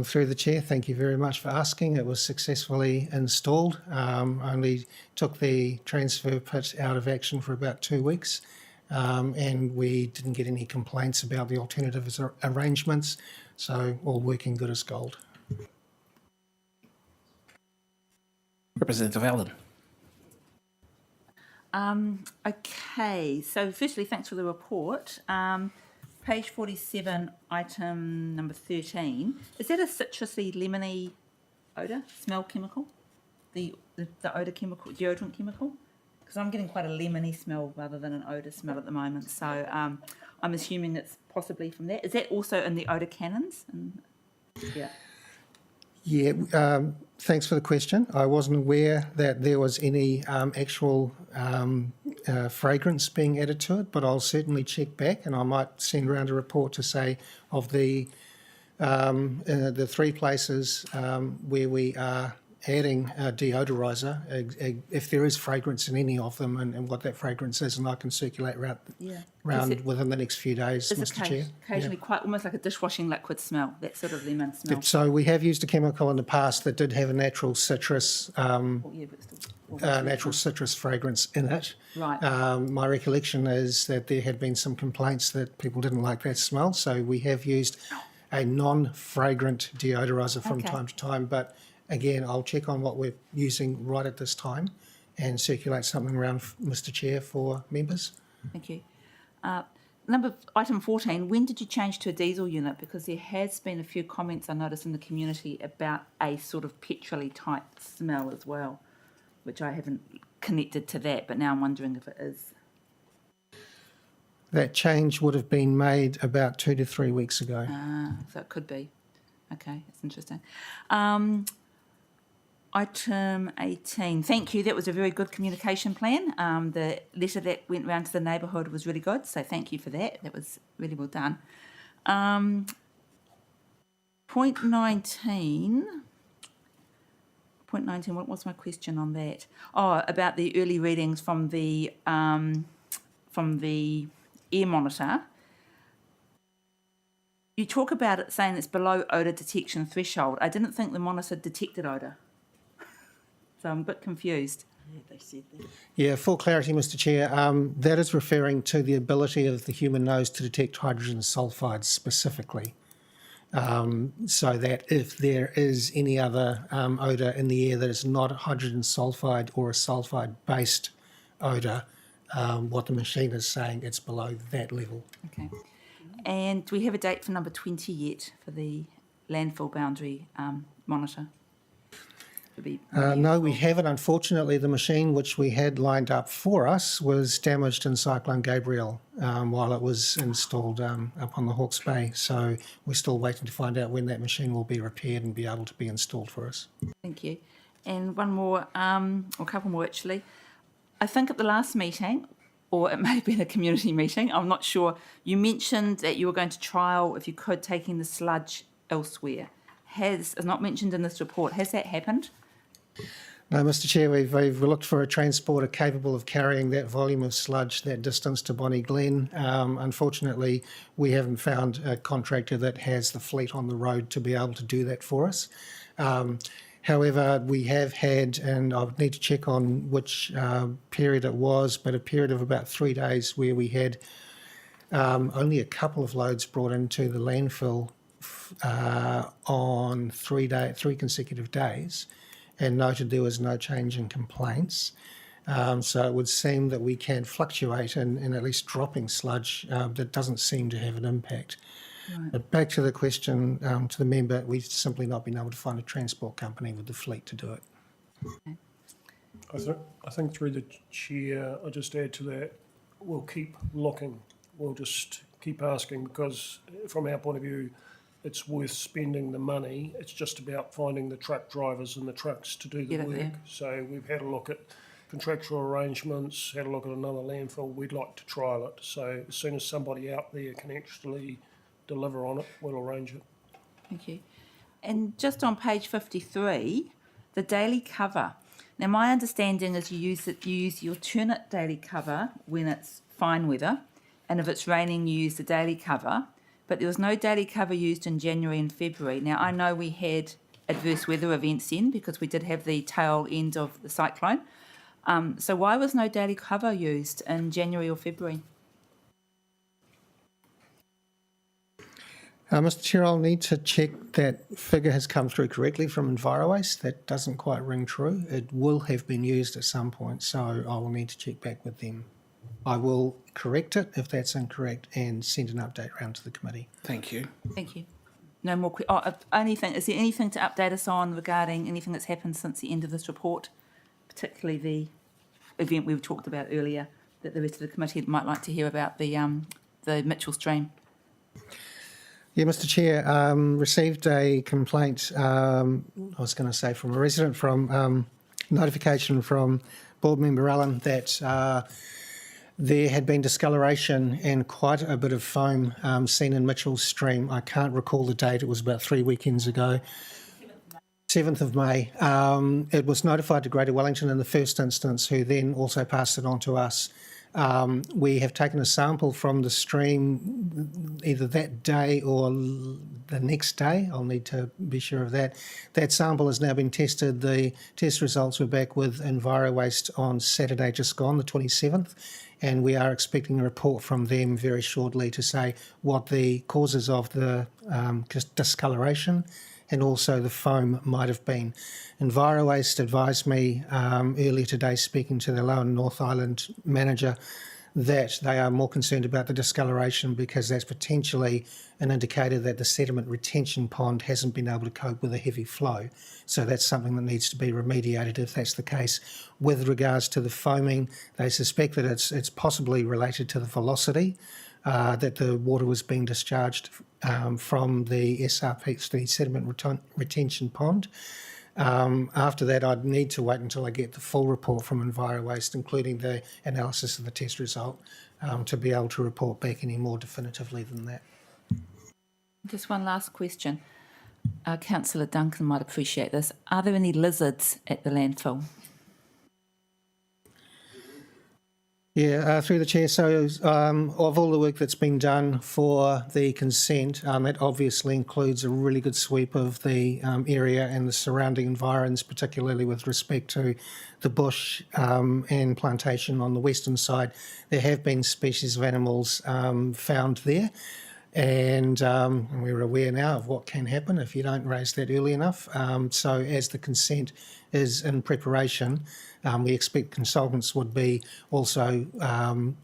Through the chair, thank you very much for asking. It was successfully installed. Only took the transfer pit out of action for about 2 weeks, and we didn't get any complaints about the alternative arrangements, so all working good as gold. Representative Allen. Okay, so firstly, thanks for the report. Page 47, item number 13. Is that a citrusy, lemony odour, smell chemical? The odour chemical, deodorant chemical? Because I'm getting quite a lemony smell rather than an odour smell at the moment. So I'm assuming it's possibly from that. Is that also in the odour cannons? Yeah. Yeah, thanks for the question. I wasn't aware that there was any actual fragrance being added to it, but I'll certainly check back, and I might send around a report to say of the 3 places where we are adding a deodoriser, if there is fragrance in any of them, and what that fragrance is, and I can circulate around within the next few days, Mr. Chair. Occasionally quite almost like a dishwashing liquid smell, that sort of lemon smell. So we have used a chemical in the past that did have a natural citrus fragrance in it. Right. My recollection is that there had been some complaints that people didn't like that smell, so we have used a non-fragrant deodoriser from time to time, but again, I'll check on what we're using right at this time and circulate something around, Mr. Chair, for members. Thank you. Item 14, when did you change to a diesel unit? Because there has been a few comments I noticed in the community about a sort of petrol-y type smell as well, which I haven't connected to that, but now I'm wondering if it is. That change would have been made about 2 to 3 weeks ago. So it could be. Okay, that's interesting. Item 18. Thank you. That was a very good communication plan. The letter that went round to the neighbourhood was really good, so thank you for that. That was really well done. Point 19. What was my question on that? Oh, about the early readings from the air monitor. You talk about it saying it's below odour detection threshold. I didn't think the monitor detected odour. So I'm a bit confused. Yeah, they said that. Yeah, full clarity, Mr. Chair. That is referring to the ability of the human nose to detect hydrogen sulfides specifically. So that if there is any other odour in the air that is not a hydrogen sulfide or a sulfide-based odour, what the machine is saying, it's below that level. Okay. And do we have a date for number 20 yet for the landfill boundary monitor? No, we haven't. Unfortunately, the machine which we had lined up for us was damaged in Cyclone Gabriel while it was installed up on the Hawke's Bay. So we're still waiting to find out when that machine will be repaired and be able to be installed for us. Thank you. And one more, or a couple more actually. I think at the last meeting, or it may have been a community meeting, I'm not sure, you mentioned that you were going to trial, if you could, taking the sludge elsewhere. It's not mentioned in this report. Has that happened? No, Mr Chair, we've looked for a transporter capable of carrying that volume of sludge that distance to Bonnie Glen. Unfortunately, we haven't found a contractor that has the fleet on the road to be able to do that for us. However, we have had, and I would need to check on which period it was, but a period of about 3 days where we had only a couple of loads brought into the landfill on 3 consecutive days, and noted there was no change in complaints. So it would seem that we can fluctuate in at least dropping sludge that doesn't seem to have an impact. Right. But back to the question to the member, we've simply not been able to find a transport company with the fleet to do it. I think through the chair, I'll just add to that, we'll keep looking. We'll just keep asking, because from our point of view, it's worth spending the money. It's just about finding the truck drivers and the trucks to do the Get it work. there. So we've had a look at contractual arrangements, had a look at another landfill. We'd like to trial it. So as soon as somebody out there can actually deliver on it, we'll arrange it. Thank you. And just on page 53, the daily cover. Now, my understanding is you use the alternate daily cover when it's fine weather, and if it's raining, you use the daily cover. But there was no daily cover used in January and February. Now, I know we had adverse weather events then because we did have the tail end of the cyclone. So why was no daily cover used in January or February? Mr Chair, I'll need to check that figure has come through correctly from EnviroWaste. That doesn't quite ring true. It will have been used at some point, so I will need to check back with them. I will correct it if that's incorrect and send an update round to the committee. Thank you. Thank you. No more. Is there anything to update us on regarding anything that's happened since the end of this report, particularly the event we talked about earlier that the rest of the committee might like to hear about, the Mitchell stream? Yeah, Mr Chair, received a complaint, I was going to say from a resident, from notification from board member Allen that there had been discoloration and quite a bit of foam seen in Mitchell's stream. I can't recall the date, it was about 3 weekends ago. 7th of May. It was notified to Greater Wellington in the first instance, who then also passed it on to us. We have taken a sample from the stream either that day or the next day. I'll need to be sure of that. That sample has now been tested. The test results were back with EnviroWaste on Saturday just gone, the 27th, and we are expecting a report from them very shortly to say what the causes of the discoloration and also the foam might have been. EnviroWaste advised me earlier today, speaking to the Lower North Island manager, that they are more concerned about the discoloration because that's potentially an indicator that the sediment retention pond hasn't been able to cope with a heavy flow. So that's something that needs to be remediated if that's the case. With regards to the foaming, they suspect that it's possibly related to the velocity that the water was being discharged from the SRP, the sediment retention pond. After that, I'd need to wait until I get the full report from EnviroWaste, including the analysis of the test result, to be able to report back any more definitively than that. Just one last question. Councillor Duncan might appreciate this. Are there any lizards at the landfill? Yeah, through the chair. So of all the work that's been done for the consent, that obviously includes a really good sweep of the area and the surrounding environs, particularly with respect to the bush and plantation on the western side. There have been species of animals found there. And we're aware now of what can happen if you don't raise that early enough. So as the consent is in preparation, we expect consultants would be also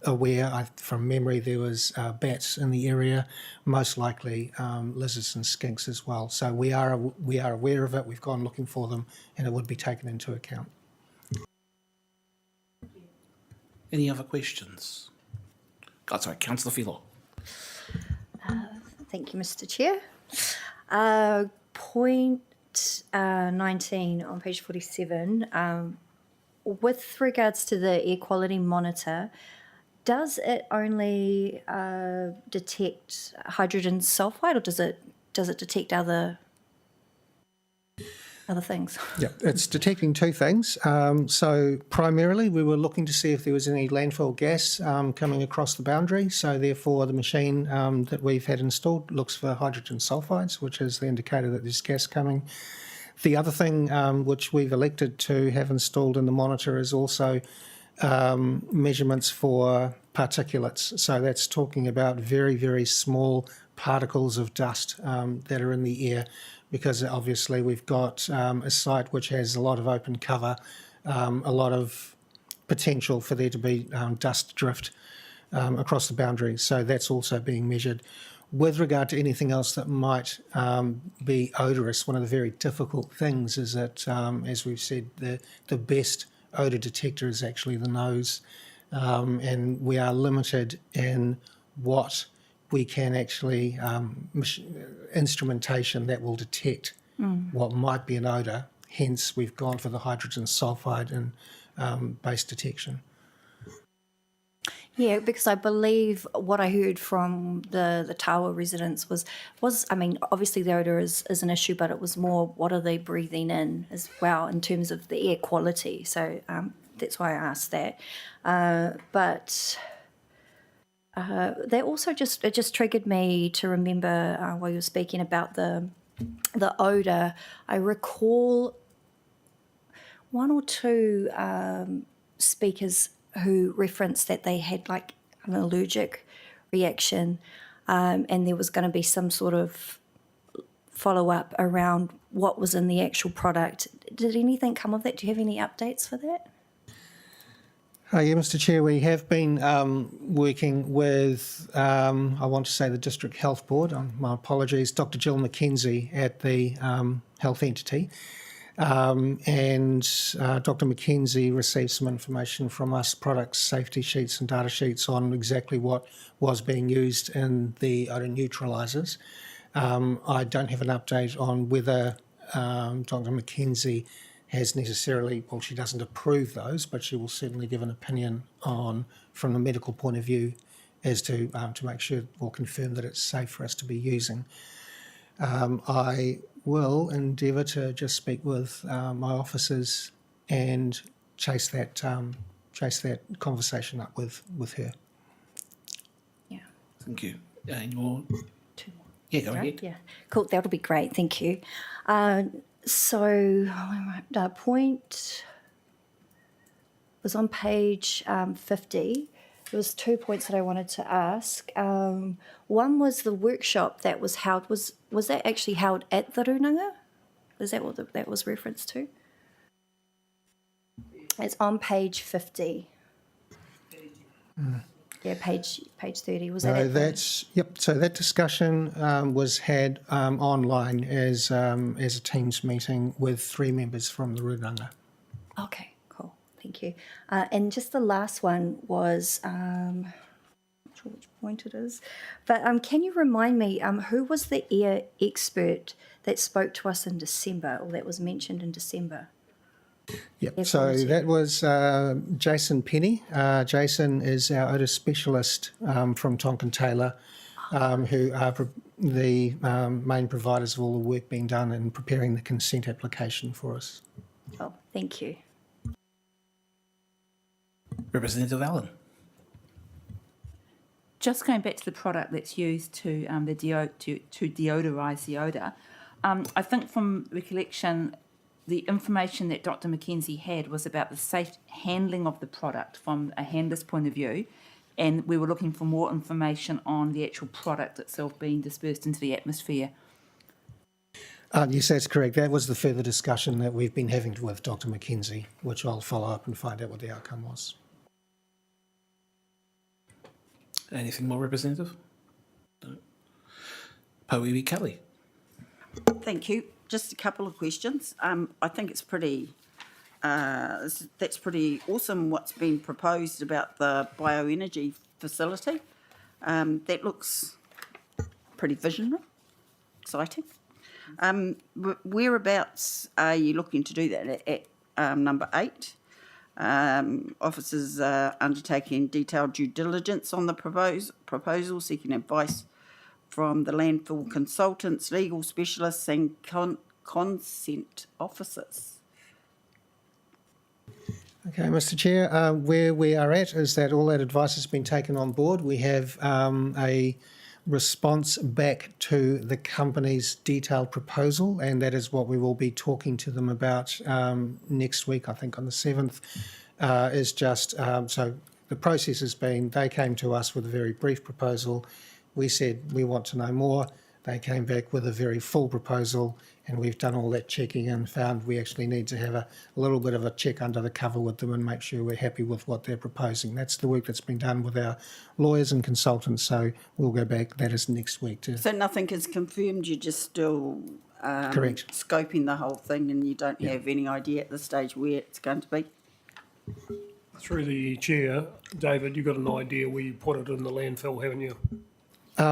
aware. From memory, there was bats in the area, most likely lizards and skinks as well. So we are aware of it. We've gone looking for them, and it would be taken into account. Any other questions? Sorry, Councillor Philo. Thank you, Mr. Chair. Point 19 on page 47, with regards to the air quality monitor, does it only detect hydrogen sulfide, or does it detect other? other things? Yeah, it's detecting two things. So primarily, we were looking to see if there was any landfill gas coming across the boundary. So therefore, the machine that we've had installed looks for hydrogen sulfides, which is the indicator that there's gas coming. The other thing which we've elected to have installed in the monitor is also measurements for particulates. So that's talking about very, very small particles of dust that are in the air, because obviously we've got a site which has a lot of open cover, a lot of potential for there to be dust drift across the boundary. So that's also being measured. With regard to anything else that might be odorous, one of the very difficult things is that, as we've said, the best odour detector is actually the nose, and we are limited in what we can actually, instrumentation that will detect what might be an odour. Hence, we've gone for the hydrogen sulfide and base detection. Yeah, because I believe what I heard from the tower residents was I mean, obviously the odour is an issue, but it was more what are they breathing in as well in terms of the air quality. So that's why I asked that. But that also just triggered me to remember while you were speaking about the odour. I recall one or two speakers who referenced that they had like an allergic reaction, and there was going to be some sort of follow-up around what was in the actual product. Did anything come of that? Do you have any updates for that? Yeah, Mr. Chair, we have been working with, I want to say the District Health Board, my apologies, Dr. Jill McKenzie at the health entity. And Dr. McKenzie received some information from us, product safety sheets and data sheets on exactly what was being used in the odour neutralisers. I don't have an update on whether Dr. McKenzie has necessarily, well, she doesn't approve those, but she will certainly give an opinion on, from the medical point of view, as to make sure or confirm that it's safe for us to be using. I will endeavour to just speak with my officers and chase that conversation up with her. Yeah. Thank you. And your... Two more. Yeah, go ahead. Yeah, cool. That'll be great. Thank you. So, point was on page 50. There was 2 points that I wanted to ask. One was the workshop that was held. Was that actually held at the Runanga? Is that what that was referenced to? It's on page 50. Yeah, page 30. Was that? No, that's yep. So that discussion was had online as a Teams meeting with 3 members from the Runanga. Okay, cool. Thank you. And just the last one was, I'm not sure which point it is, but can you remind me who was the air expert that spoke to us in December, or that was mentioned in December? Yep. So that was Jason Penny. Jason is our odour specialist from Tonkin Taylor, who are the main providers of all the work being done in preparing the consent application for us. Oh, thank you. Representative Allen. Just going back to the product that's used to to deodorise the odour, I think from recollection, the information that Dr. McKenzie had was about the safe handling of the product from a handler's point of view, and we were looking for more information on the actual product itself being dispersed into the atmosphere. Yes, that's correct. That was the further discussion that we've been having with Dr. McKenzie, which I'll follow up and find out what the outcome was. Anything more, Representative? No. Porirua Kelly. Thank you. Just a couple of questions. I think it's pretty, that's pretty awesome what's been proposed about the bioenergy facility. That looks pretty visionary, exciting. Whereabouts are you looking to do that? At number 8, officers undertaking detailed due diligence on the proposal, seeking advice from the landfill consultants, legal specialists and consent officers. Okay, Mr Chair, where we are at is that all that advice has been taken on board. We have a response back to the company's detailed proposal, and that is what we will be talking to them about next week, I think on the 7th, is just, so the process has been, they came to us with a very brief proposal. We said we want to know more. They came back with a very full proposal, and we've done all that checking and found we actually need to have a little bit of a check under the cover with them and make sure we're happy with what they're proposing. That's the work that's been done with our lawyers and consultants, so we'll go back, that is next week. So nothing is confirmed, you're just still Correct. scoping the whole thing, and you don't have any idea at this stage where it's going to be? Through the chair, David, you've got an idea where you put it in the landfill, haven't you?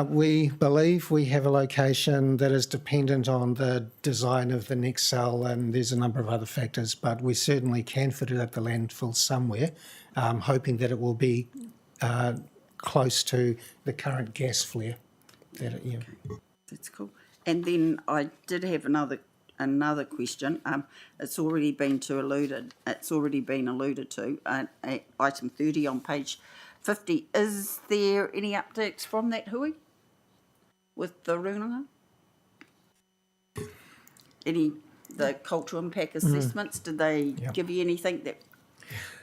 We believe we have a location that is dependent on the design of the next cell, and there's a number of other factors, but we certainly can fit it at the landfill somewhere, hoping that it will be close to the current gas flare. That's cool. And then I did have another question. It's already been alluded to at item 30 on page 50. Is there any updates from that hui with the runanga? The cultural impact assessments, did they give you anything that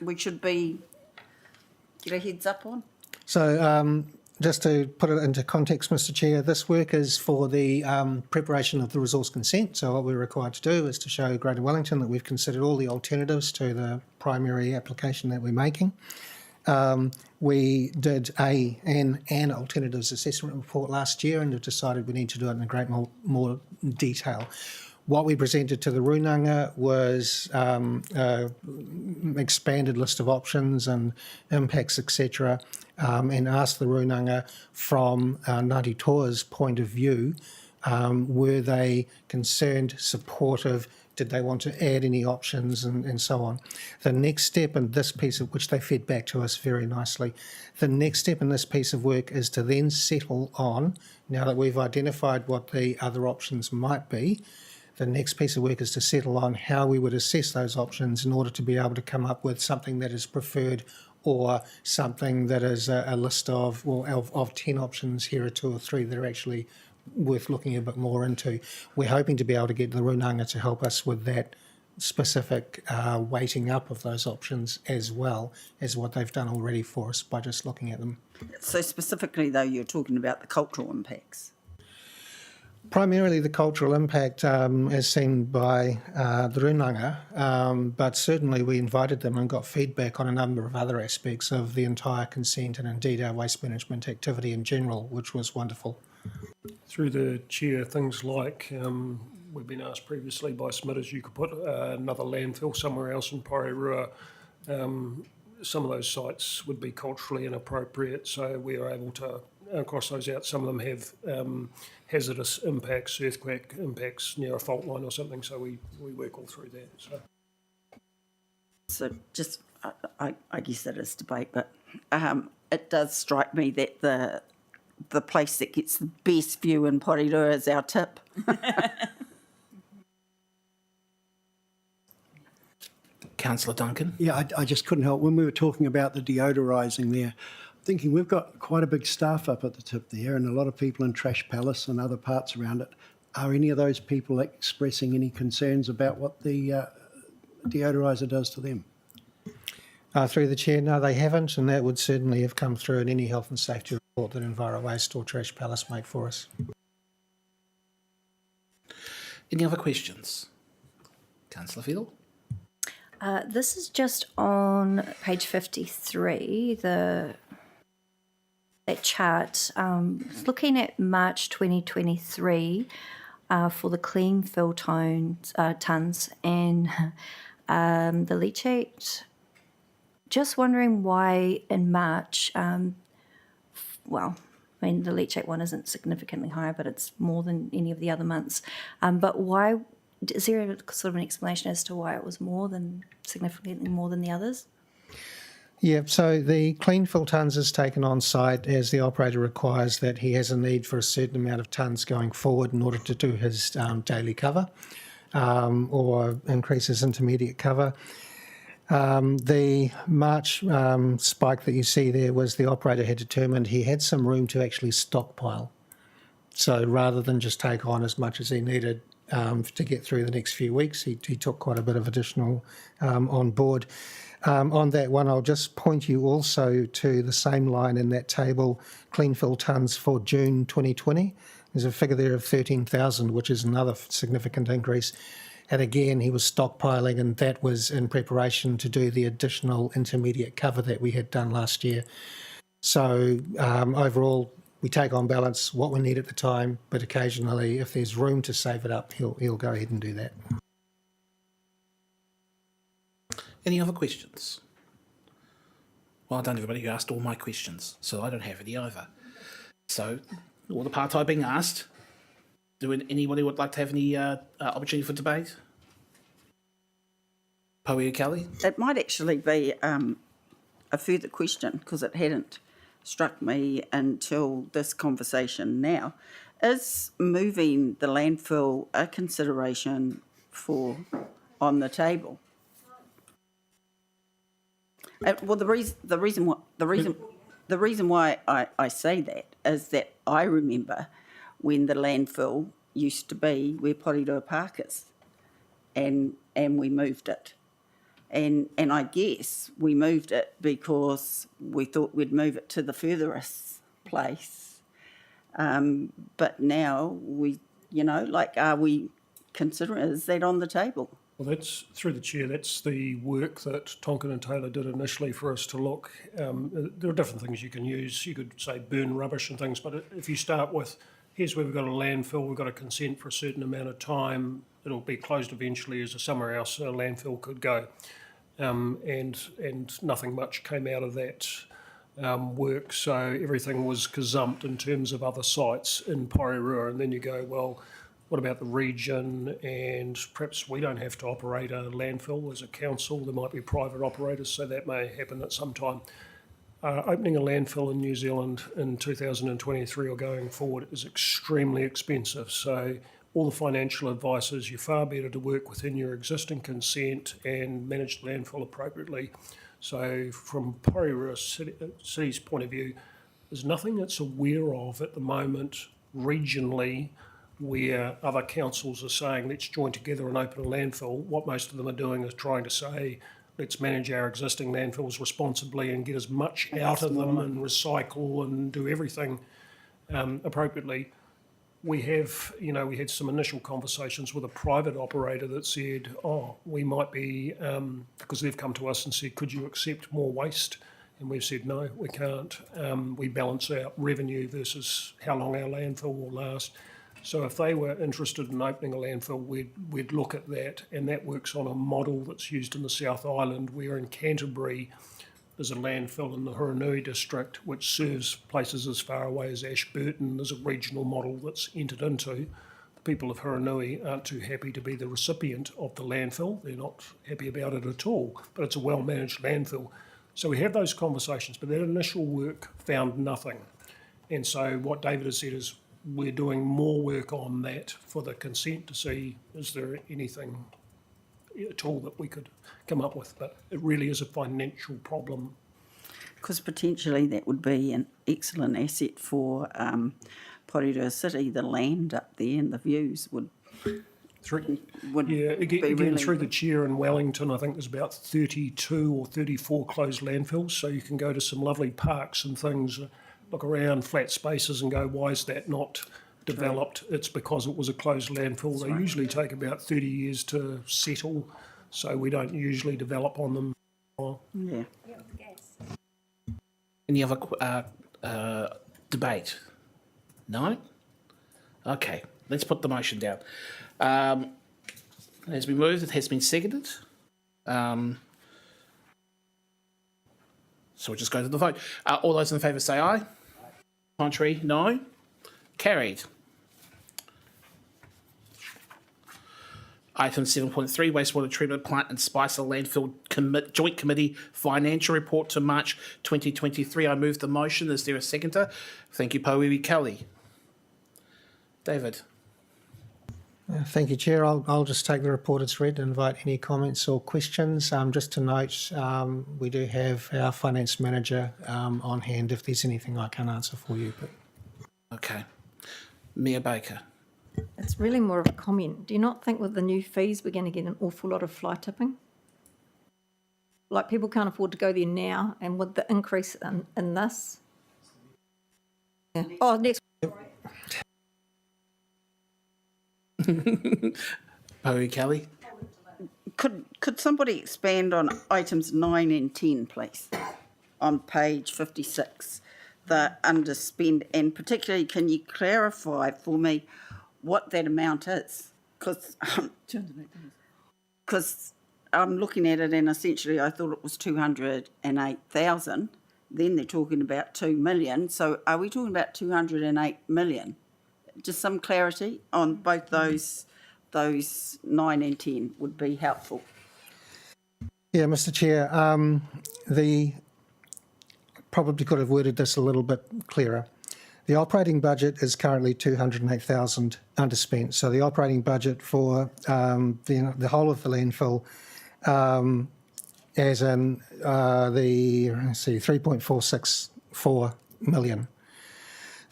we should get a heads up on? So just to put it into context, Mr Chair, this work is for the preparation of the resource consent. So what we're required to do is to show Greater Wellington that we've considered all the alternatives to the primary application that we're making. We did an alternatives assessment report last year and have decided we need to do it in a great more detail. What we presented to the runanga was expanded list of options and impacts, etc., and asked the runanga from Ngāti Toa's point of view, were they concerned, supportive, did they want to add any options and so on. The next step in this piece of which they fed back to us very nicely, the next step in this piece of work is to then settle on, now that we've identified what the other options might be, the next piece of work is to settle on how we would assess those options in order to be able to come up with something that is preferred or something that is a list of 10 options, here are 2 or 3 that are actually worth looking a bit more into. We're hoping to be able to get the runanga to help us with that specific weighting up of those options, as well as what they've done already for us by just looking at them. So specifically, though, you're talking about the cultural impacts? Primarily the cultural impact as seen by the runanga, but certainly we invited them and got feedback on a number of other aspects of the entire consent and indeed our waste management activity in general, which was wonderful. Through the chair, things like we've been asked previously by submitters, you could put another landfill somewhere else in Porirua. Some of those sites would be culturally inappropriate, so we are able to cross those out. Some of them have hazardous impacts, earthquake impacts near a fault line or something, so we work all through that. So just, I guess that is debate, but it does strike me that the place that gets the best view in Porirua is our tip. Councillor Duncan. Yeah, I just couldn't help, when we were talking about the deodorising there, thinking we've got quite a big staff up at the tip there and a lot of people in Trash Palace and other parts around it. Are any of those people expressing any concerns about what the deodoriser does to them? Through the chair, no, they haven't, and that would certainly have come through in any health and safety report that Enviro Waste or Trash Palace make for us. Any other questions? Councillor Field. This is just on page 53, that chart. Looking at March 2023 for the clean fill tonnes and the leachate. Just wondering why in March, the leachate one isn't significantly higher, but it's more than any of the other months. But why? Is there a sort of an explanation as to why it was significantly more than the others? Yeah, so the clean fill tonnes is taken on site as the operator requires that he has a need for a certain amount of tonnes going forward in order to do his daily cover. or increases intermediate cover. The March spike that you see there was the operator had determined he had some room to actually stockpile. So rather than just take on as much as he needed to get through the next few weeks, he took quite a bit of additional on board. On that one, I'll just point you also to the same line in that table, clean fill tonnes for June 2020. There's a figure there of 13,000, which is another significant increase. And again, he was stockpiling, and that was in preparation to do the additional intermediate cover that we had done last year. So overall, we take on balance what we need at the time, but occasionally, if there's room to save it up, he'll go ahead and do that. Any other questions? Well done, everybody who asked all my questions, so I don't have any either. So, all the part being asked, anybody would like to have any opportunity for debate? Porirua Kelly? It might actually be a further question, because it hadn't struck me until this conversation now. Is moving the landfill a consideration on the table? Well, the reason why I say that is that I remember when the landfill used to be where Porirua Park is, and we moved it. And I guess we moved it because we thought we'd move it to the furthest place. But now are we considering, is that on the table? Well, that's, through the chair, that's the work that Tonkin and Taylor did initially for us to look. There are different things you can use. You could say burn rubbish and things, but if you start with, here's where we've got a landfill, we've got a consent for a certain amount of time, it'll be closed eventually as somewhere else a landfill could go. And nothing much came out of that work, so everything was gazumped in terms of other sites in Porirua, and then you go, well, what about the region? And perhaps we don't have to operate a landfill as a council. There might be private operators, so that may happen at some time. Opening a landfill in New Zealand in 2023 or going forward is extremely expensive. So all the financial advice is you're far better to work within your existing consent and manage the landfill appropriately. So from Porirua City's point of view, there's nothing that's aware of at the moment regionally where other councils are saying, let's join together and open a landfill. What most of them are doing is trying to say, let's manage our existing landfills responsibly and get as much out of them and recycle and do everything appropriately. We had some initial conversations with a private operator that said, we might be, because they've come to us and said, could you accept more waste? And we've said, no, we can't. We balance out revenue versus how long our landfill will last. So if they were interested in opening a landfill, we'd look at that, and that works on a model that's used in the South Island, where in Canterbury there's a landfill in the Huranui district which serves places as far away as Ashburton. There's a regional model that's entered into. The people of Huranui aren't too happy to be the recipient of the landfill. They're not happy about it at all, but it's a well-managed landfill. So we have those conversations, but that initial work found nothing. And so what David has said is, we're doing more work on that for the consent to see is there anything at all that we could come up with, but it really is a financial problem. Because potentially that would be an excellent asset for Porirua City. The land up there and the views would be Again, really through the chair in Wellington, I think there's about 32 or 34 closed landfills, so you can go to some lovely parks and things, look around flat spaces and go, why is that not developed? It's because it was a closed landfill. They usually take about 30 years to settle, so we don't usually develop on them. Yeah. Any other debate? No? Okay, let's put the motion down. It has been moved, it has been seconded. So we'll just go to the vote. All those in favour say aye. Contrary, no. Carried. Item 7.3, Wastewater Treatment Plant and Spicer Landfill Joint Committee Financial Report to March 2023. I move the motion. Is there a seconder? Thank you, Porirua Kelly. David. Thank you, Chair. I'll just take the report as read and invite any comments or questions. Just to note, we do have our finance manager on hand if there's anything I can answer for you. But Okay. Mayor Baker. It's really more of a comment. Do you not think with the new fees, we're going to get an awful lot of fly tipping? Like people can't afford to go there now, and with the increase in this. Yeah. Oh, next. Poe Kelly. Could somebody expand on items 9 and 10, please, on page 56, the underspend, and particularly can you clarify for me what that amount is? Because I'm looking at it and essentially I thought it was 208,000. Then they're talking about 2 million. So are we talking about 208 million? Just some clarity on both those 9 and 10 would be helpful. yeah, Mr. Chair, probably could have worded this a little bit clearer. The operating budget is currently 208,000 underspent. So the operating budget for the whole of the landfill, as in 3.464 million.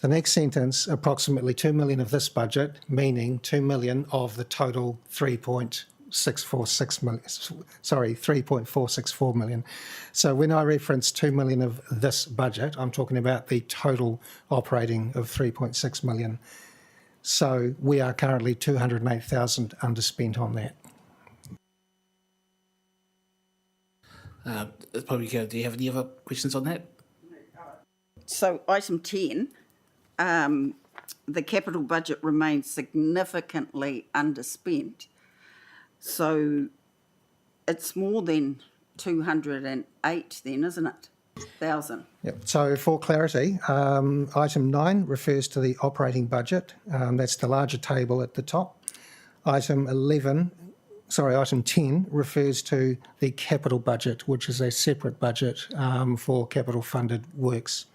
The next sentence, approximately 2 million of this budget, meaning 2 million of the total 3.464 million. So when I reference 2 million of this budget, I'm talking about the total operating of 3.6 million. So we are currently 208,000 underspent on that. Probably go. Do you have any other questions on that? So item 10, the capital budget remains significantly underspent. So it's more than 208 then, isn't it? 1,000. Yep. So for clarity, item 9 refers to the operating budget. That's the larger table at the top. Item 10 refers to the capital budget, which is a separate budget for capital funded works.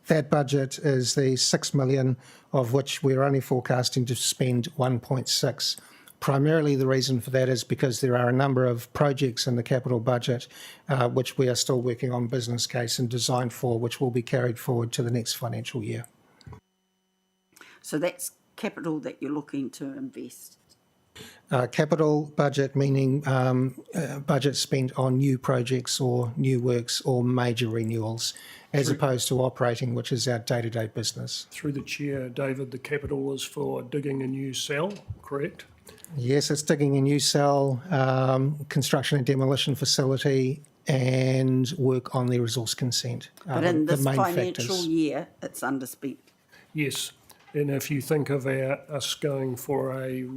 That budget is the 6 million, of which we're only forecasting to spend 1.6. Primarily the reason for that is because there are a number of projects in the capital budget which we are still working on business case and design for, which will be carried forward to the next financial year. So that's capital that you're looking to invest. Capital budget meaning budget spent on new projects or new works or major renewals, as opposed to operating, which is our day-to-day business. Through the chair, David, the capital is for digging a new cell, correct? Yes, it's digging a new cell, construction and demolition facility, and work on the resource consent. But in this financial factors. year, it's underspent. Yes, and if you think of us going for a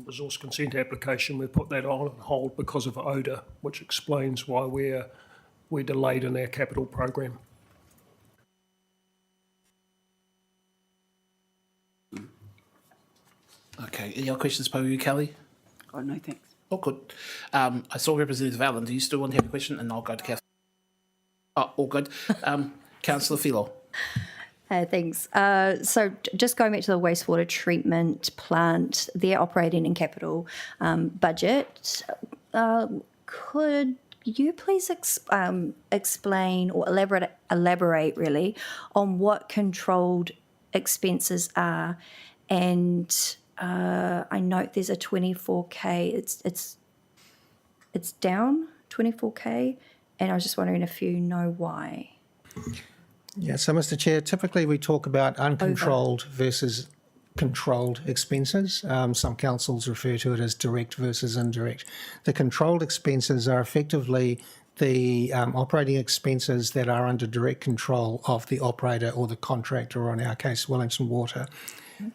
resource consent application, we put that on hold because of odour, which explains why we're delayed in our capital program. Okay. Any other questions, Poe Kelly? Oh, no, thanks. Oh, good. I saw Representative Allen. Do you still want to have a question? And I'll go to Kath. Oh, all good. Councillor Philo. Thanks. So just going back to the wastewater treatment plant, their operating and capital budget, could you please explain or elaborate really on what controlled expenses are? And I note there's a 24K. It's down 24K, and I was just wondering if you know why. Yeah, so Mr. Chair, typically we talk about uncontrolled versus controlled expenses. Some councils refer to it as direct versus indirect. The controlled expenses are effectively the operating expenses that are under direct control of the operator or the contractor, or in our case, Wellington Water.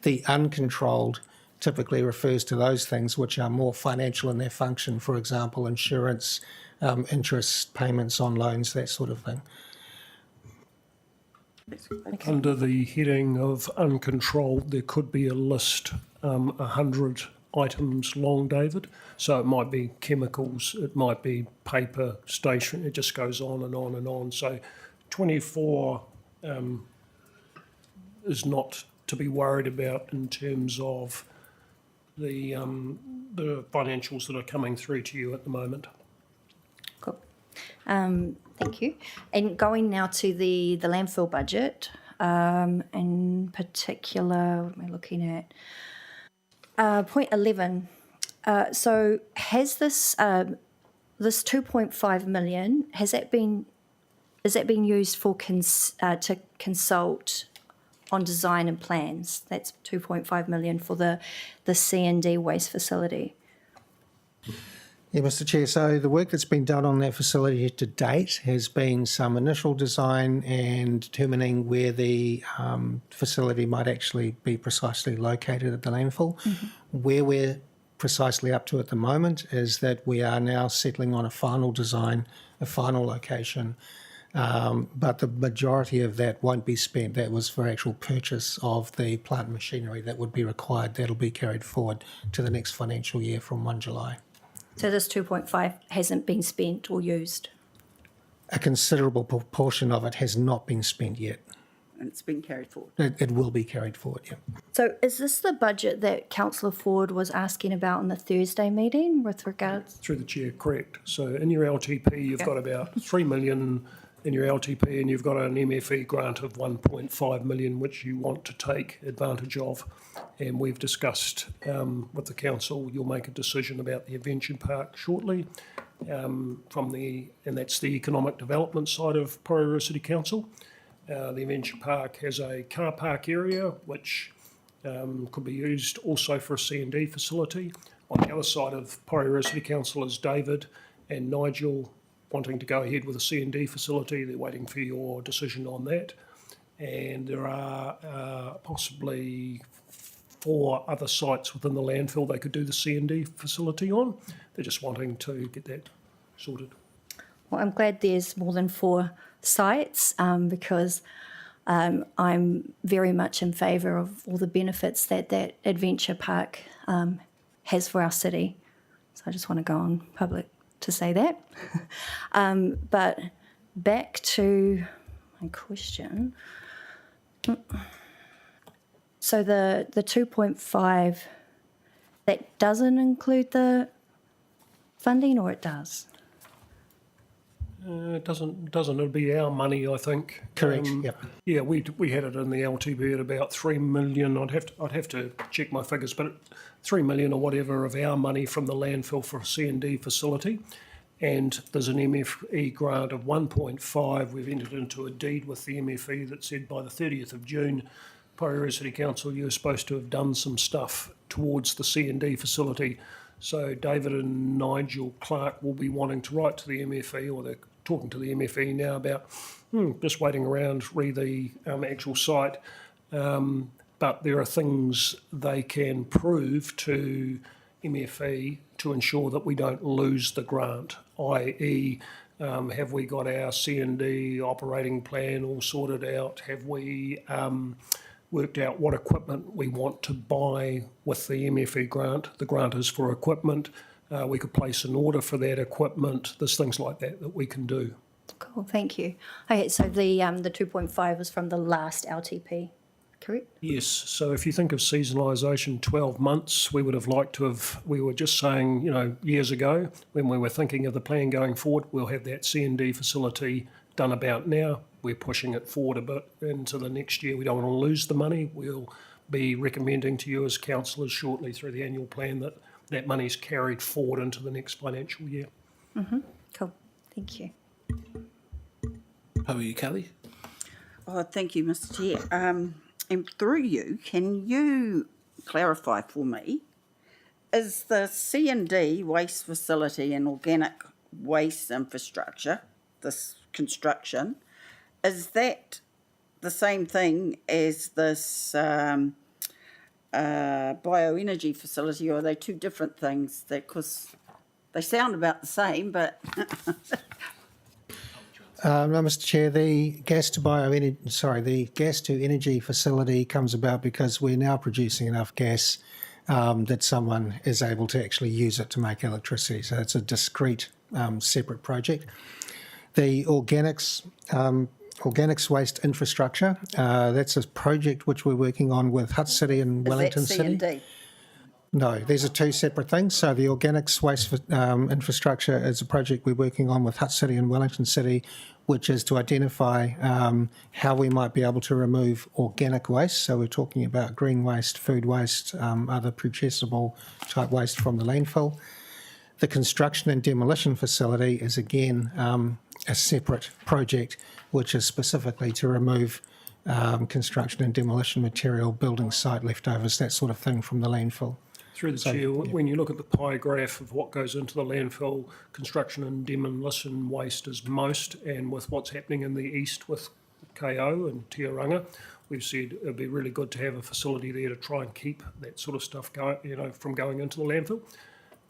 The uncontrolled typically refers to those things which are more financial in their function, for example, insurance, interest payments on loans, that sort of thing. Okay. Under the heading of uncontrolled, there could be a list 100 items long, David. So it might be chemicals, it might be paper, stationery, it just goes on and on and on. So 24 is not to be worried about in terms of the financials that are coming through to you at the moment. Cool. Thank you. And going now to the landfill budget, in particular, what am I looking at? Point 11. So has this 2.5 million, is that being used for to consult on design and plans? That's 2.5 million for the C&D waste facility. Yeah, Mr. Chair, so the work that's been done on that facility to date has been some initial design and determining where the facility might actually be precisely located at the landfill. Where we're precisely up to at the moment is that we are now settling on a final design, a final location, but the majority of that won't be spent. That was for actual purchase of the plant machinery that would be required. That'll be carried forward to the next financial year from 1 July. So this 2.5 hasn't been spent or used? A considerable proportion of it has not been spent yet. And it's been carried forward. It will be carried forward, yeah. So is this the budget that Councillor Ford was asking about in the Thursday meeting with regards? Through the chair, correct. So in your LTP, you've got about 3 million in your LTP, and you've got an MFE grant of 1.5 million, which you want to take advantage of. And we've discussed with the council, you'll make a decision about the Adventure Park shortly, and that's the economic development side of Porirua City Council. The Adventure Park has a car park area, which could be used also for a C&D facility. On the other side of Porirua City Council is David and Nigel wanting to go ahead with a C&D facility. They're waiting for your decision on that. And there are possibly 4 other sites within the landfill they could do the C&D facility on. They're just wanting to get that sorted. Well, I'm glad there's more than 4 sites because I'm very much in favour of all the benefits that Adventure Park has for our city. So I just want to go on public to say that. But back to my question. So the 2.5, that doesn't include the funding, or it does? It doesn't. It'll be our money, I think. Correct, yep. Yeah, we had it in the LTB at about 3 million. I'd have to check my figures, but 3 million or whatever of our money from the landfill for a C&D facility. And there's an MFE grant of 1.5. We've entered into a deed with the MFE that said by the 30th of June, Porirua City Council, you're supposed to have done some stuff towards the C&D facility. So David and Nigel Clark will be wanting to write to the MFE, or they're talking to the MFE now about just waiting around, re the actual site. But there are things they can prove to MFE to ensure that we don't lose the grant, i.e. Have we got our C&D operating plan all sorted out? Have we worked out what equipment we want to buy with the MFE grant? The grant is for equipment. We could place an order for that equipment. There's things like that we can do. Cool, thank you. Okay, so the 2.5 was from the last LTP, correct? Yes, so if you think of seasonalisation, 12 months, we would have liked to have, we were just saying, years ago, when we were thinking of the plan going forward, we'll have that C&D facility done about now. We're pushing it forward a bit into the next year. We don't want to lose the money. We'll be recommending to you as councillors shortly through the annual plan that that money's carried forward into the next financial year. Cool, thank you. How are you, Kelly? Oh, thank you, Mr. Chair. And through you, can you clarify for me, is the C&D waste facility and organic waste infrastructure, this construction, is that the same thing as this bioenergy facility, or are they 2 different things? Because they sound about the same, but... No, Mr. Chair, the gas to energy facility comes about because we're now producing enough gas that someone is able to actually use it to make electricity. So it's a discrete, separate project. The organics waste infrastructure, that's a project which we're working on with Hutt City and Wellington is that City. C&D? No, these are two separate things. So the organics waste infrastructure is a project we're working on with Hutt City and Wellington City, which is to identify how we might be able to remove organic waste. So we're talking about green waste, food waste, other processable type waste from the landfill. The construction and demolition facility is again a separate project, which is specifically to remove construction and demolition material, building site leftovers, that sort of thing from the landfill. Through the chair, when you look at the pie graph of what goes into the landfill, construction and demolition waste is most, and with what's happening in the east with KO and Tiaranga, we've said it'd be really good to have a facility there to try and keep that sort of stuff going, from going into the landfill.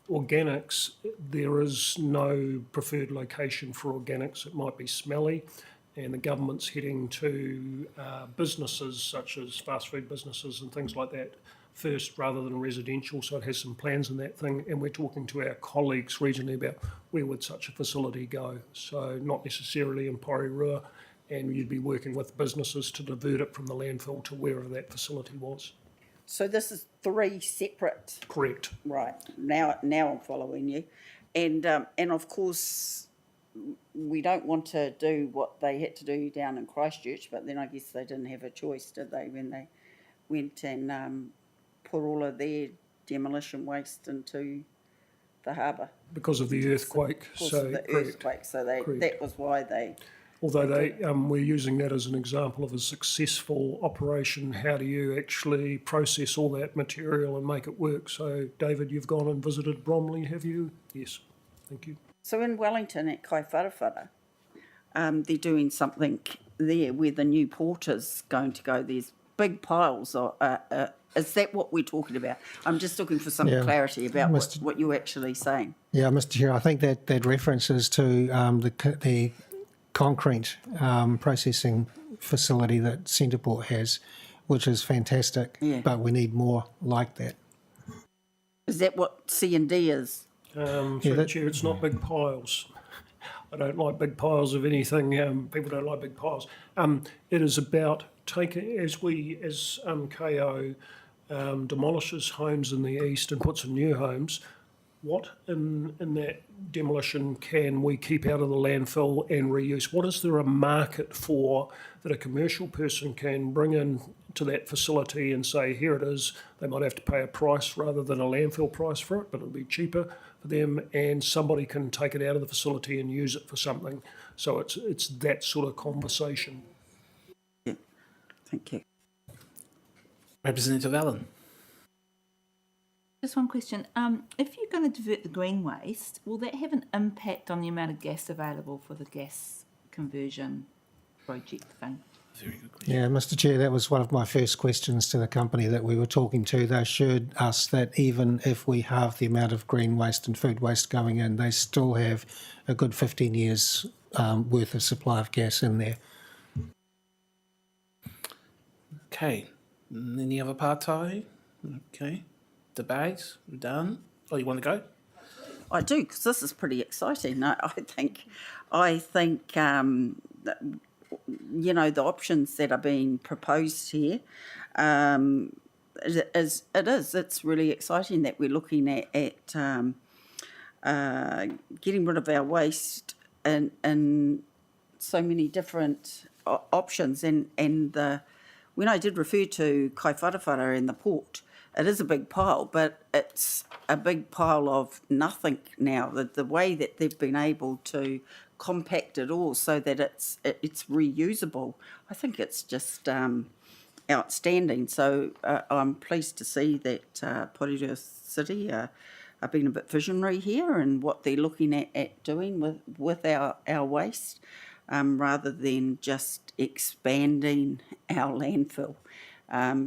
Organics, there is no preferred location for organics. It might be smelly, and the government's heading to businesses such as fast food businesses and things like that first rather than residential, so it has some plans in that thing, and we're talking to our colleagues regionally about where would such a facility go. So not necessarily in Porirua, and you'd be working with businesses to divert it from the landfill to wherever that facility was. So this is 3 separate. Correct. Right. Now I'm following you, and of course we don't want to do what they had to do down in Christchurch, but then I guess they didn't have a choice, did they, when they went and put all of their demolition waste into the harbour? Because of the earthquake. Because of the earthquake, so that was why they... Although we're using that as an example of a successful operation, how do you actually process all that material and make it work? So, David, you've gone and visited Bromley, have you? Yes, thank you. So in Wellington at Kaiwharawhara, they're doing something there where the new port is going to go. There's big piles of... is that what we're talking about? I'm just looking for some clarity about what you're actually saying. Yeah, Mr Chair, I think that references to the concrete processing facility that Centreport has, which is fantastic, but we need more like that. Is that what C&D is? Chair, it's not big piles. I don't like big piles of anything. People don't like big piles. It is about taking, as KO demolishes homes in the east and puts in new homes, what in that demolition can we keep out of the landfill and reuse? What is there a market for that a commercial person can bring in to that facility and say, here it is? They might have to pay a price rather than a landfill price for it, but it'll be cheaper for them, and somebody can take it out of the facility and use it for something. So it's that sort of conversation. Yeah, thank you. Representative Allen. Just one question. If you're going to divert the green waste, will that have an impact on the amount of gas available for the gas conversion project thing? Very good question. Yeah, Mr Chair, that was one of my first questions to the company that we were talking to. They assured us that even if we halve the amount of green waste and food waste going in, they still have a good 15 years worth of supply of gas in there. Okay. Any other partai? Okay. Debate? We're done. Oh, you want to go? I do, because this is pretty exciting. I think that, the options that are being proposed here, it's really exciting that we're looking at getting rid of our waste and so many different options. And when I did refer to Kaiwharawhara and the port, it is a big pile, but it's a big pile of nothing now. The way that they've been able to compact it all so that it's reusable, I think it's just outstanding. So I'm pleased to see that Porirua City are being a bit visionary here and what they're looking at doing with our waste, rather than just expanding our landfill.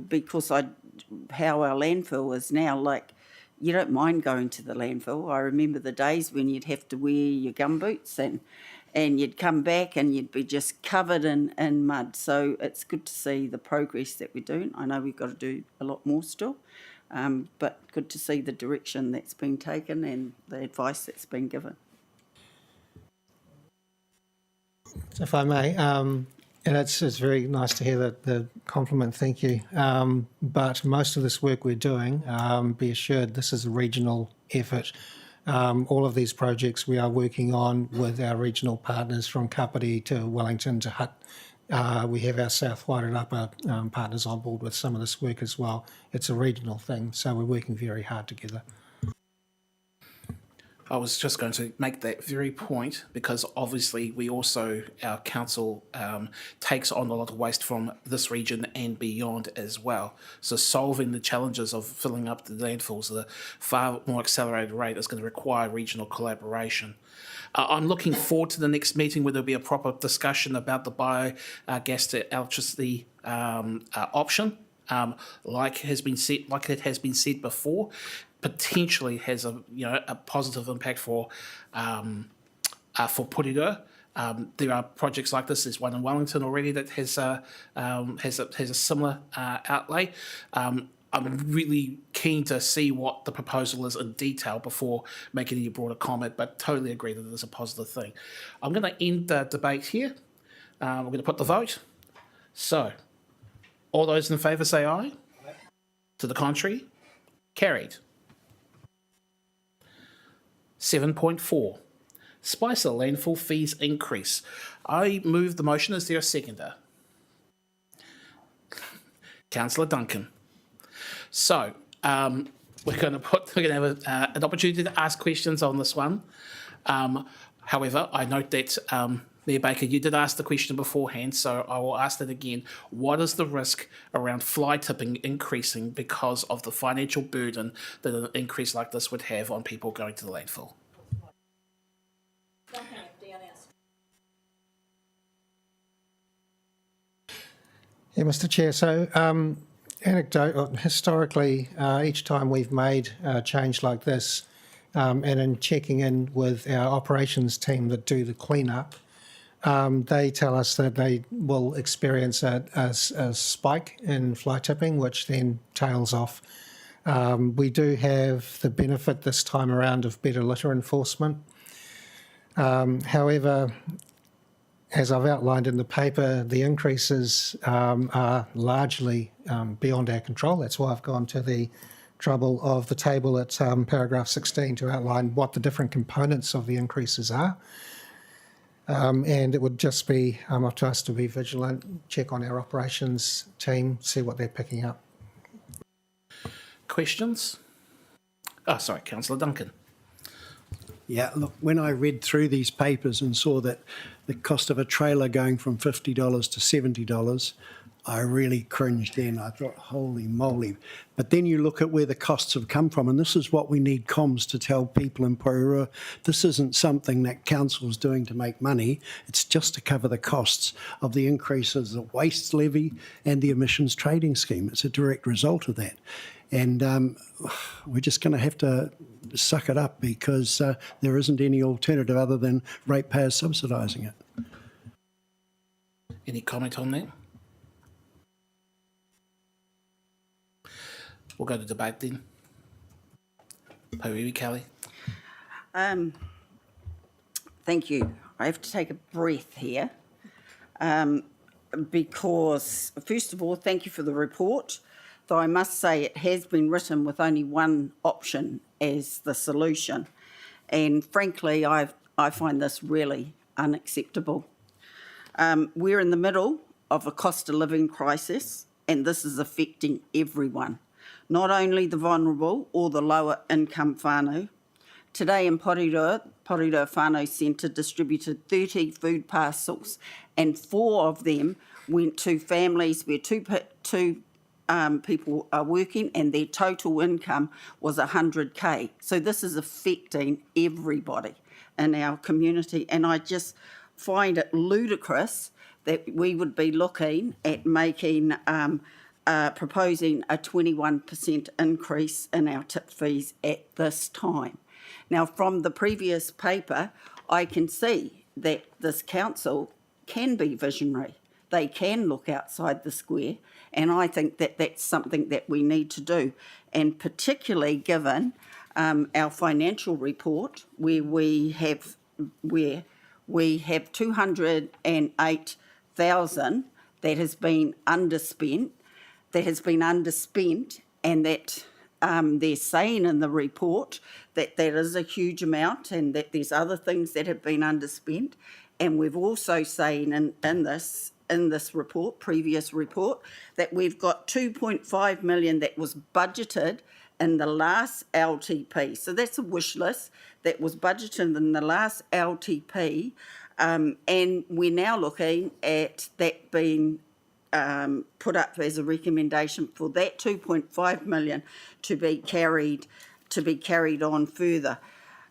Because how our landfill is now, like, you don't mind going to the landfill. I remember the days when you'd have to wear your gumboots and you'd come back and you'd be just covered in mud. So it's good to see the progress that we're doing. I know we've got to do a lot more still, but good to see the direction that's been taken and the advice that's been given. If I may, And it's very nice to hear the compliment, thank you. But most of this work we're doing, be assured, this is a regional effort. All of these projects we are working on with our regional partners from Kapiti to Wellington to Hutt. We have our South Wairarapa partners on board with some of this work as well. It's a regional thing, so we're working very hard together. I was just going to make that very point because obviously our council takes on a lot of waste from this region and beyond as well. So solving the challenges of filling up the landfills at a far more accelerated rate is going to require regional collaboration. I'm looking forward to the next meeting where there'll be a proper discussion about the biogas to electricity option. Like it has been said before, potentially has a positive impact for Porirua. There are projects like this. There's one in Wellington already that has a similar outlay. I'm really keen to see what the proposal is in detail before making any broader comment, but totally agree that it is a positive thing. I'm going to end the debate here. We're going to put the vote. So, all those in favour say aye. To the contrary, carried. 7.4. Spicer landfill fees increase. I move the motion. Is there a seconder? Councillor Duncan. So we're going to have an opportunity to ask questions on this one. However, I note that Mayor Baker, you did ask the question beforehand, so I will ask that again. What is the risk around fly tipping increasing because of the financial burden that an increase like this would have on people going to the landfill? Yeah, Mr. Chair. So, historically, each time we've made a change like this, and in checking in with our operations team that do the cleanup, they tell us that they will experience a spike in fly tipping, which then tails off. We do have the benefit this time around of better litter enforcement. However, as I've outlined in the paper, the increases are largely beyond our control. That's why I've gone to the trouble of the table at paragraph 16 to outline what the different components of the increases are. And it would just be up to us to be vigilant, check on our operations team, see what they're picking up. Questions? Sorry, Councillor Duncan. Yeah, look, when I read through these papers and saw that the cost of a trailer going from $50 to $70, I really cringed then. I thought, holy moly. But then you look at where the costs have come from, and this is what we need comms to tell people in Porirua. This isn't something that council's doing to make money. It's just to cover the costs of the increases of the waste levy and the emissions trading scheme. It's a direct result of that. And we're just going to have to suck it up because there isn't any alternative other than ratepayers subsidising it. Any comment on that? We'll go to debate then. Porirua, Kelly. Thank you. I have to take a breath here because, first of all, thank you for the report, though I must say it has been written with only one option as the solution. And frankly, I find this really unacceptable. We're in the middle of a cost of living crisis, and this is affecting everyone, not only the vulnerable or the lower income whānau. Today in Porirua Whānau Centre distributed 30 food parcels, and 4 of them went to families where two people are working and their total income was 100K. So this is affecting everybody in our community, and I just find it ludicrous that we would be looking at making proposing a 21% increase in our tip fees at this time. Now, from the previous paper, I can see that this council can be visionary. They can look outside the square, and I think that that's something that we need to do, and particularly given our financial report where we have 208 400,000 that has been underspent, and that they're saying in the report that that is a huge amount and that there's other things that have been underspent. And we've also seen in this report, previous report, that we've got 2.5 million that was budgeted in the last LTP. So that's a wish list that was budgeted in the last LTP, and we're now looking at that being put up as a recommendation for that 2.5 million to be carried on further.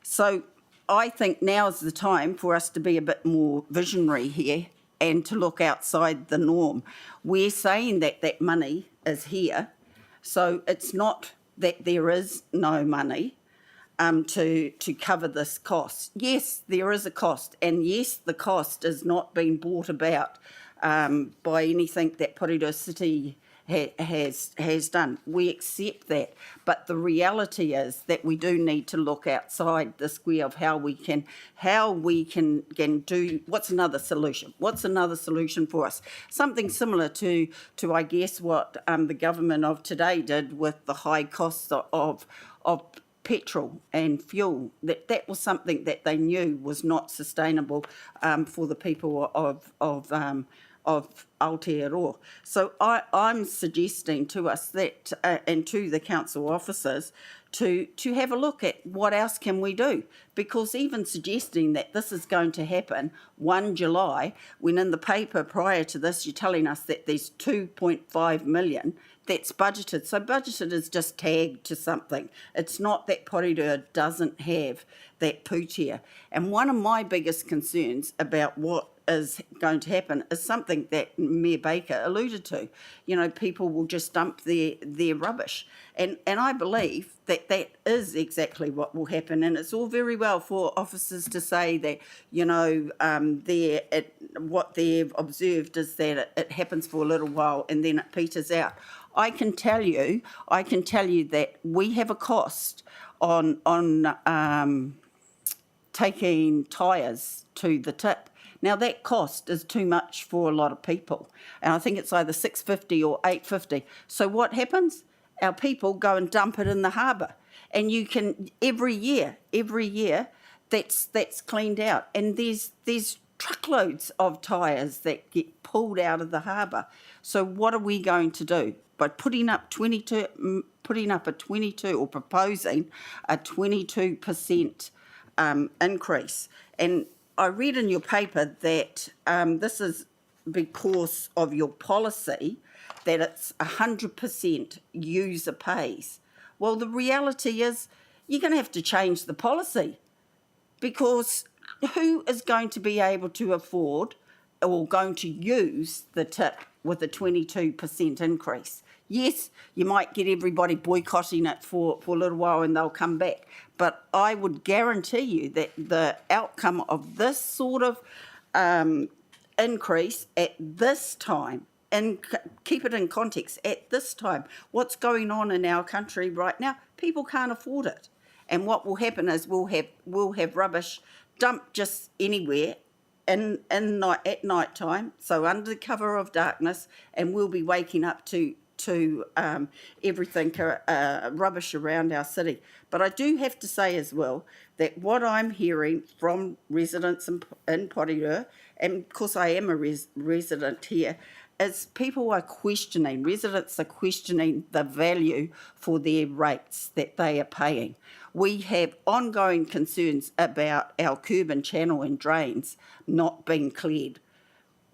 So I think now is the time for us to be a bit more visionary here and to look outside the norm. We're saying that that money is here, so it's not that there is no money to cover this cost. Yes, there is a cost, and yes, the cost is not being brought about by anything that Porirua City has done. We accept that, but the reality is that we do need to look outside the square of how we can do. What's another solution? What's another solution for us? Something similar to I guess what the government of today did with the high costs of petrol and fuel. That was something that they knew was not sustainable for the people of Aotearoa. So I'm suggesting to us that, and to the council officers, to have a look at what else can we do, because even suggesting that this is going to happen 1 July, when in the paper prior to this you're telling us that there's 2.5 million that's budgeted. So budgeted is just tagged to something. It's not that Porirua doesn't have that pūtea. And one of my biggest concerns about what is going to happen is something that Mayor Baker alluded to. You know, people will just dump their rubbish. And I believe that that is exactly what will happen. And it's all very well for officers to say that, you know, what they've observed is that it happens for a little while and then it peters out. I can tell you that we have a cost on taking tyres to the tip. Now, that cost is too much for a lot of people, and I think it's either $6.50 or $8.50. So what happens? Our people go and dump it in the harbour, and you can every year that's cleaned out, and there's truckloads of tyres that get pulled out of the harbour. So what are we going to do? By putting up a 22 or proposing a 22% increase. And I read in your paper that this is because of your policy that it's 100% user pays. Well, the reality is you're going to have to change the policy, because who is going to be able to afford or going to use the tip with a 22% increase? Yes, you might get everybody boycotting it for a little while and they'll come back. But I would guarantee you that the outcome of this sort of increase at this time, and keep it in context, at this time, what's going on in our country right now, people can't afford it. And what will happen is we'll have rubbish dumped just anywhere at night time, so under the cover of darkness, and we'll be waking up to everything rubbish around our city. But I do have to say as well that what I'm hearing from residents in Porirua, and of course I am a resident here, is residents are questioning the value for their rates that they are paying. We have ongoing concerns about our curb and channel and drains not being cleared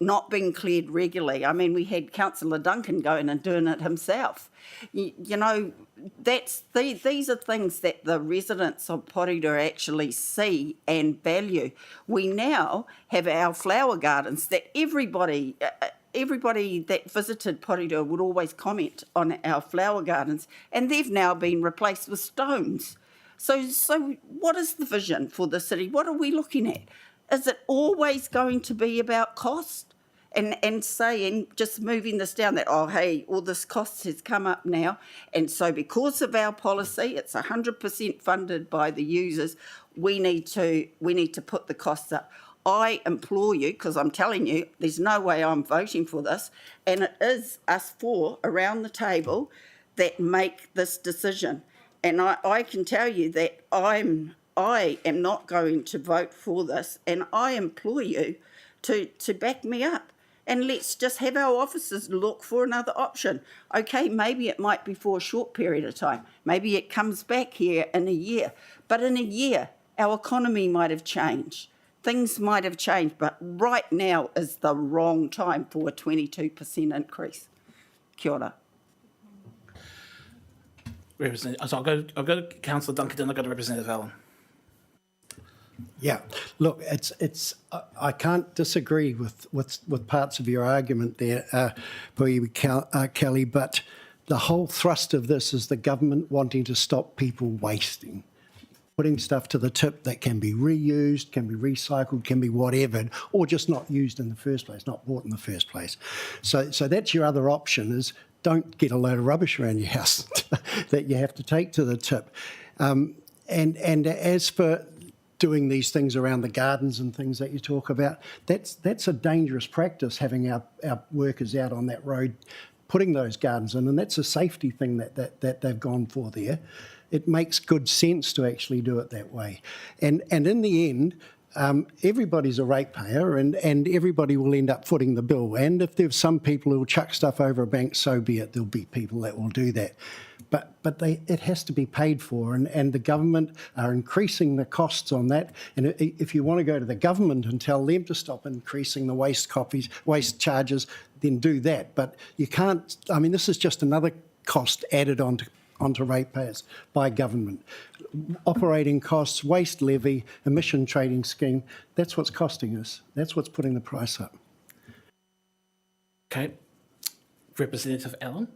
regularly. I mean, we had Councillor Duncan going and doing it himself. You know, these are things that the residents of Porirua actually see and value. We now have our flower gardens that everybody that visited Porirua would always comment on our flower gardens, and they've now been replaced with stones. So what is the vision for the city? What are we looking at? Is it always going to be about cost? And saying, just moving this down, that, oh, hey, all this cost has come up now, and so because of our policy, it's 100% funded by the users, we need to put the costs up. I implore you, because I'm telling you, there's no way I'm voting for this, and it is us four around the table that make this decision. And I can tell you that I am not going to vote for this, and I implore you to back me up. And let's just have our officers look for another option. Okay, maybe it might be for a short period of time. Maybe it comes back here in a year. But in a year, our economy might have changed. Things might have changed, but right now is the wrong time for a 22% increase. Kia ora. So I'll go to Councillor Duncan, then I'll go to Representative Allen. Yeah, look, I can't disagree with parts of your argument there, Porirua, Kelly, but the whole thrust of this is the government wanting to stop people wasting, putting stuff to the tip that can be reused, can be recycled, can be whatever, or just not used in the first place, not bought in the first place. So that's your other option, is don't get a load of rubbish around your house that you have to take to the tip. And as for doing these things around the gardens and things that you talk about, that's a dangerous practice, having our workers out on that road putting those gardens in, and that's a safety thing that they've gone for there. It makes good sense to actually do it that way. And in the end, everybody's a ratepayer, and everybody will end up footing the bill. And if there's some people who will chuck stuff over a bank, so be it. There'll be people that will do that. But it has to be paid for, and the government are increasing the costs on that. And if you want to go to the government and tell them to stop increasing the waste charges, then do that. But you can't. I mean, this is just another cost added onto ratepayers by government. Operating costs, waste levy, emission trading scheme, that's what's costing us. That's what's putting the price up. Okay. Representative Allen?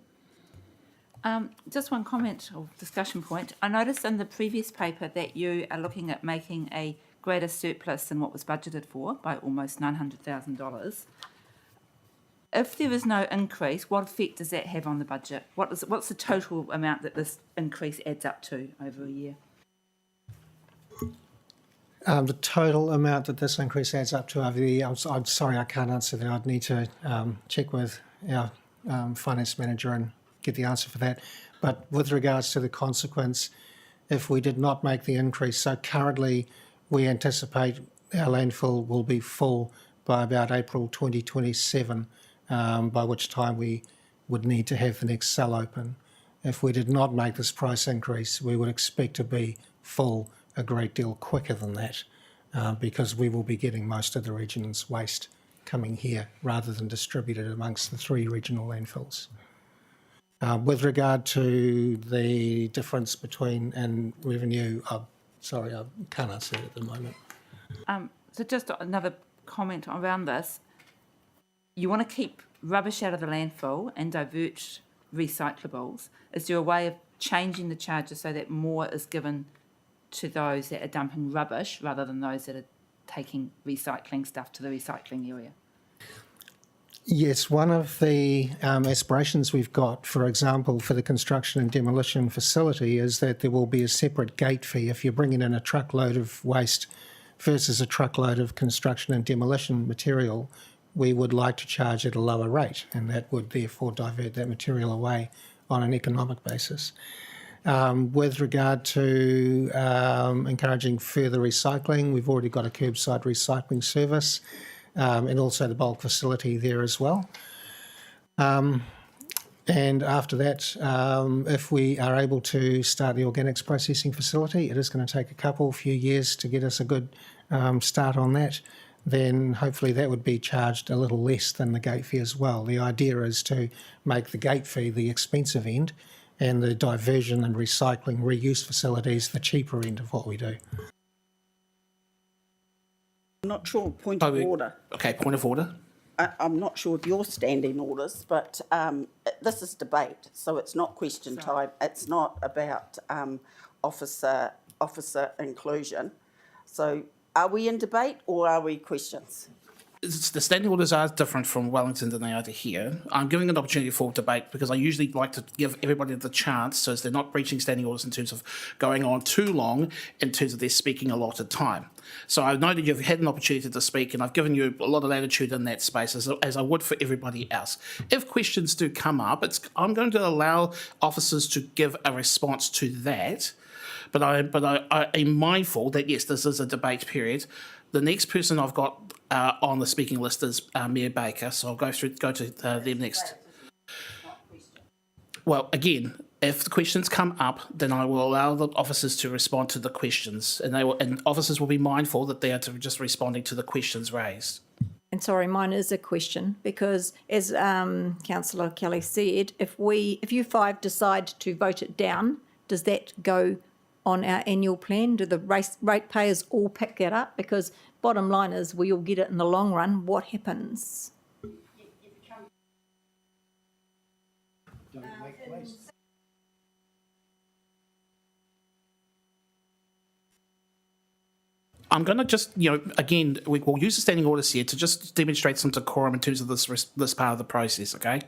Just one comment or discussion point. I noticed in the previous paper that you are looking at making a greater surplus than what was budgeted for by almost $900,000. If there is no increase, what effect does that have on the budget? What's the total amount that this increase adds up to over a year? The total amount that this increase adds up to over the year, I'm sorry, I can't answer that. I'd need to check with our finance manager and get the answer for that. But with regards to the consequence, if we did not make the increase, so currently we anticipate our landfill will be full by about April 2027, by which time we would need to have the next cell open. If we did not make this price increase, we would expect to be full a great deal quicker than that, because we will be getting most of the region's waste coming here rather than distributed amongst the 3 regional landfills. With regard to the difference between and revenue, sorry, I can't answer it at the moment. So just another comment around this. You want to keep rubbish out of the landfill and divert recyclables. Is there a way of changing the charges so that more is given to those that are dumping rubbish rather than those that are taking recycling stuff to the recycling area? Yes, one of the aspirations we've got, for example, for the construction and demolition facility is that there will be a separate gate fee if you're bringing in a truckload of waste versus a truckload of construction and demolition material. We would like to charge at a lower rate, and that would therefore divert that material away on an economic basis. With regard to encouraging further recycling, we've already got a curbside recycling service, and also the bulk facility there as well. And after that, if we are able to start the organics processing facility, it is going to take a few years to get us a good start on that. Then hopefully that would be charged a little less than the gate fee as well. The idea is to make the gate fee the expensive end and the diversion and recycling reuse facilities the cheaper end of what we do. I'm not sure, point of order. Okay, point of order. I'm not sure of your standing orders, but this is debate, so it's not question time. It's not about officer inclusion. So are we in debate or are we questions? the standing orders are different from Wellington than they are to here. I'm giving an opportunity for debate because I usually like to give everybody the chance so as they're not breaching standing orders in terms of going on too long in terms of their speaking allotted time. So I know that you've had an opportunity to speak and I've given you a lot of latitude in that space as I would for everybody else. If questions do come up, I'm going to allow officers to give a response to that. But I am mindful that, yes, this is a debate period. The next person I've got on the speaking list is Mayor Baker, so I'll go to them next. Well, again, if the questions come up, then I will allow the officers to respond to the questions, and officers will be mindful that they are just responding to the questions raised. And sorry, mine is a question because, as Councillor Kelly said, if you five decide to vote it down, does that go on our annual plan? Do the ratepayers all pick that up? Because bottom line is we all get it in the long run. What happens? I'm going to just, again, we'll use the standing orders here to just demonstrate some decorum in terms of this part of the process, okay?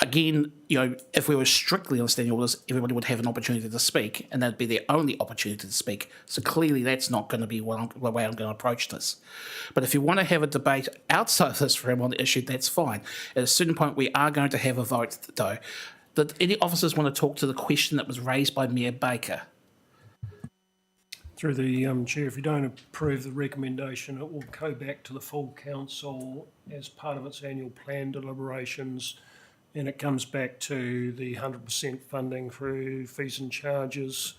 Again, if we were strictly on standing orders, everybody would have an opportunity to speak, and that'd be their only opportunity to speak. So clearly that's not going to be the way I'm going to approach this. But if you want to have a debate outside of this room on the issue, that's fine. At a certain point, we are going to have a vote, though. Did any officers want to talk to the question that was raised by Mayor Baker? Through the Chair, if you don't approve the recommendation, it will go back to the full council as part of its annual plan deliberations, and it comes back to the 100% funding through fees and charges.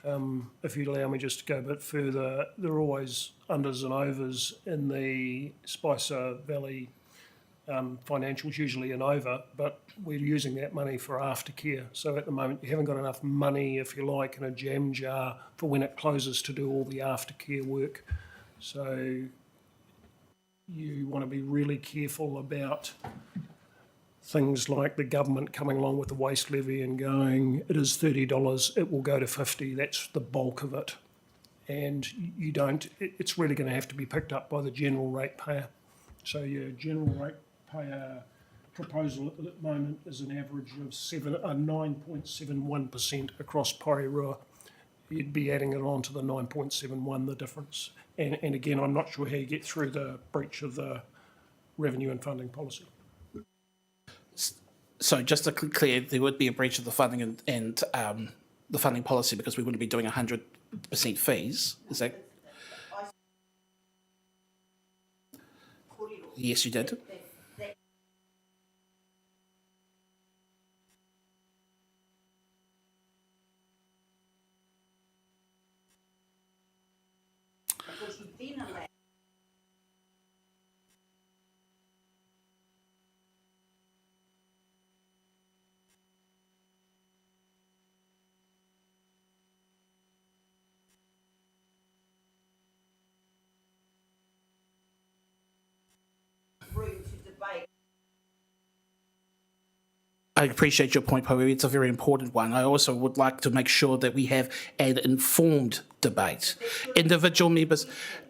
If you allow me just to go a bit further, there are always unders and overs in the Spicer Valley financials, usually an over, but we're using that money for aftercare. So at the moment, you haven't got enough money, if you like, in a jam jar for when it closes to do all the aftercare work. So you want to be really careful about things like the government coming along with the waste levy and going, it is $30, it will go to 50, that's the bulk of it. And it's really going to have to be picked up by the general ratepayer. So your general ratepayer proposal at the moment is an average of 9.71% across Porirua. You'd be adding it on to the 9.71, the difference. And again, I'm not sure how you get through the breach of the revenue and funding policy. So just to be clear, there would be a breach of the funding and the funding policy because we wouldn't be doing 100% fees. Is that? Yes, you did. I appreciate your point, Poe. It's a very important one. I also would like to make sure that we have an informed debate. Individual members,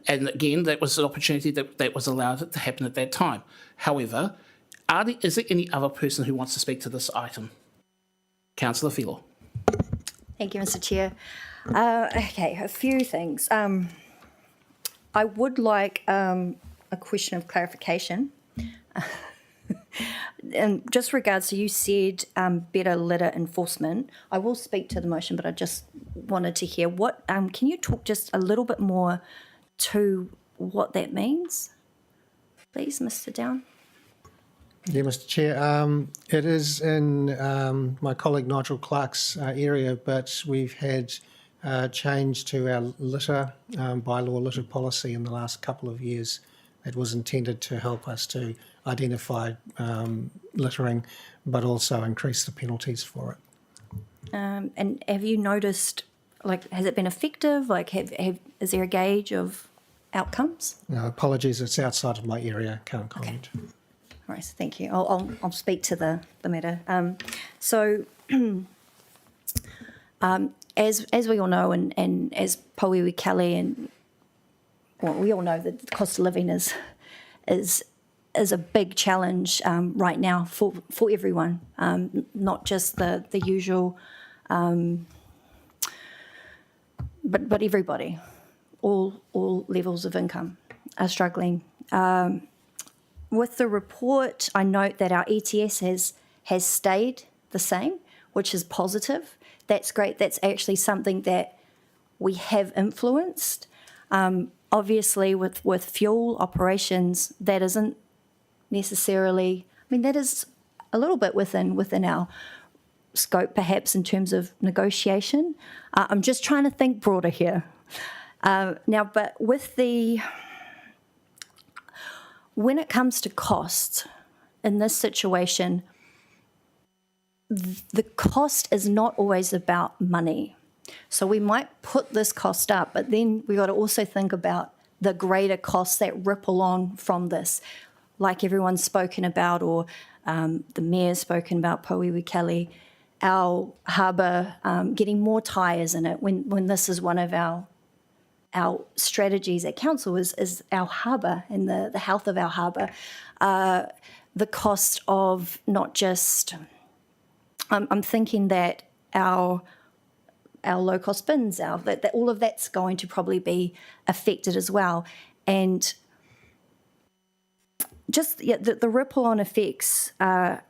and again, that was an opportunity that was allowed to happen at that time. However, is there any other person who wants to speak to this item? Councillor Philo. Thank you, Mr. Chair. Okay, a few things. I would like a question of clarification. And just regards to, you said better litter enforcement. I will speak to the motion, but I just wanted to hear what, can you talk just a little bit more to what that means, please, Mr. Down? Yeah, Mr. Chair. It is in my colleague Nigel Clark's area, but we've had change to our litter bylaw, litter policy in the last couple of years. It was intended to help us to identify littering, but also increase the penalties for it. And have you noticed, has it been effective? Is there a gauge of outcomes? No, apologies, it's outside of my area. Can't comment. Okay. All right, so thank you. I'll speak to the matter. As we all know, and as Porirua Kelly and we all know that the cost of living is is a big challenge right now for everyone, not just the usual, but everybody. All levels of income are struggling. With the report, I note that our ETS has stayed the same, which is positive. That's great. That's actually something that we have influenced. Obviously, with fuel operations, that isn't necessarily. I mean, that is a little bit within our scope, perhaps in terms of negotiation. I'm just trying to think broader here. Now, but when it comes to cost in this situation, the cost is not always about money. So we might put this cost up, but then we got to also think about the greater costs that ripple on from this, like everyone's spoken about, or the mayor's spoken about, Porirua, our harbour getting more tyres in it, when this is one of our strategies at council is our harbour and the health of our harbour. The cost of not just, I'm thinking that our low-cost bins, that all of that's going to probably be affected as well. And just the ripple-on effects are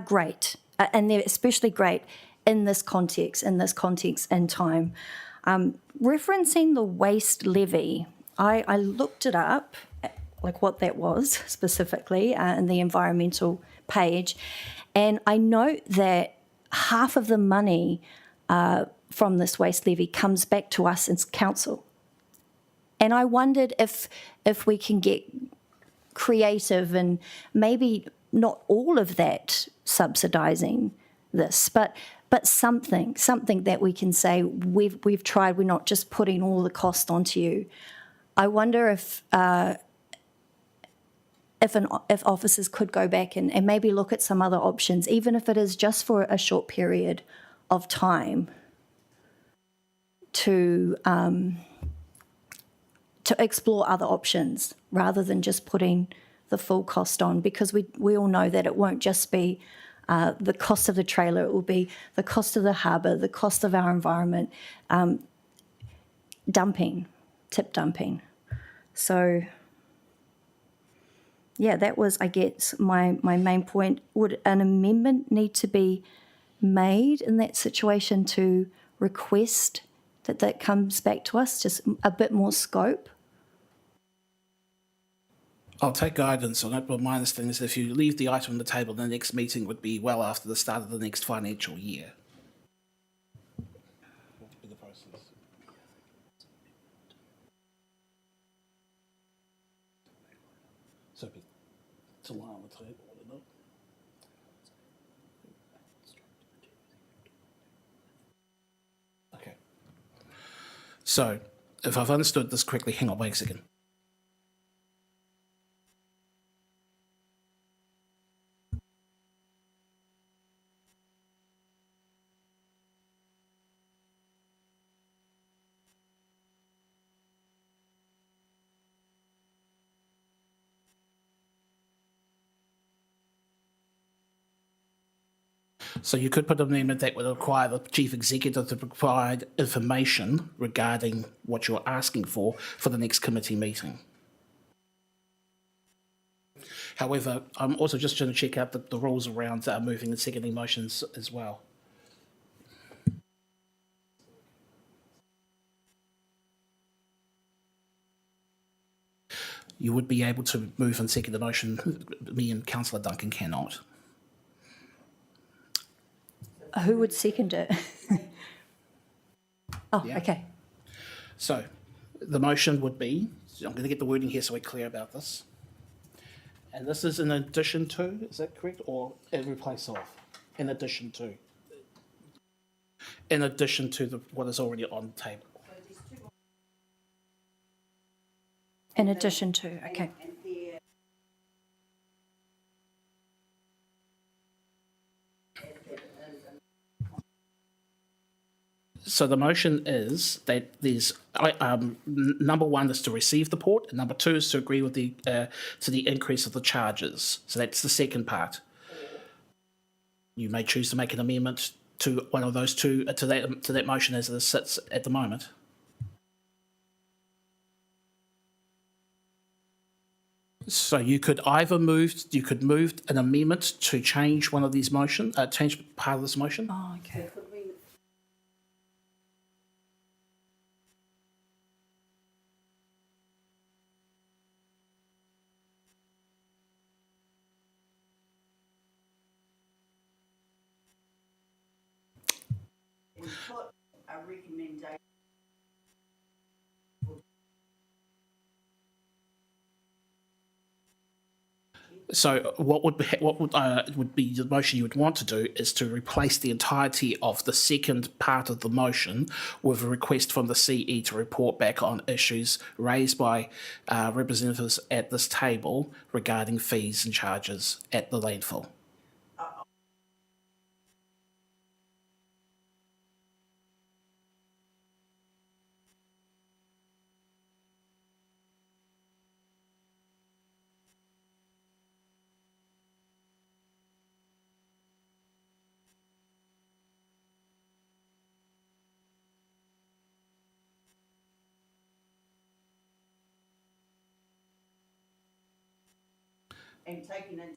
great, and they're especially great in this context and time. Referencing the waste levy, I looked it up, like what that was specifically in the environmental page, and I note that half of the money from this waste levy comes back to us as council. And I wondered if we can get creative and maybe not all of that subsidising this, but something that we can say we've tried. We're not just putting all the cost onto you. I wonder if officers could go back and maybe look at some other options, even if it is just for a short period of time, to explore other options rather than just putting the full cost on, because we all know that it won't just be the cost of the trailer, it will be the cost of the harbour, the cost of our environment, tip dumping. So, yeah, that was, I guess, my main point. Would an amendment need to be made in that situation to request that comes back to us, just a bit more scope? I'll take guidance on it, but my understanding is that if you leave the item on the table, the next meeting would be well after the start of the next financial year. What would be the process? So it's a line on the table, would it not? Okay. So, if I've understood this correctly, hang on, wait a second. So you could put an amendment that would require the chief executive to provide information regarding what you're asking for the next committee meeting. However, I'm also just going to check out the rules around moving and seconding motions as well. You would be able to move and second the motion. Me and Councillor Duncan cannot. Who would second it? Oh, Yeah. okay. So the motion would be, I'm going to get the wording here so we're clear about this. And this is in addition to, is that correct? Or in place of? In addition to. In addition to what is already on the table. In addition to, okay. So the motion is that number one is to receive the port, and number two is to agree with to the increase of the charges. So that's the second part. You may choose to make an amendment to one of those two to that motion as it sits at the moment. So you could either move an amendment to change one of these change part of this motion. Oh, okay. We put a recommendation. So what would be the motion you would want to do is to replace the entirety of the second part of the motion with a request from the CE to report back on issues raised by representatives at this table regarding fees and charges at the landfill. And taking in.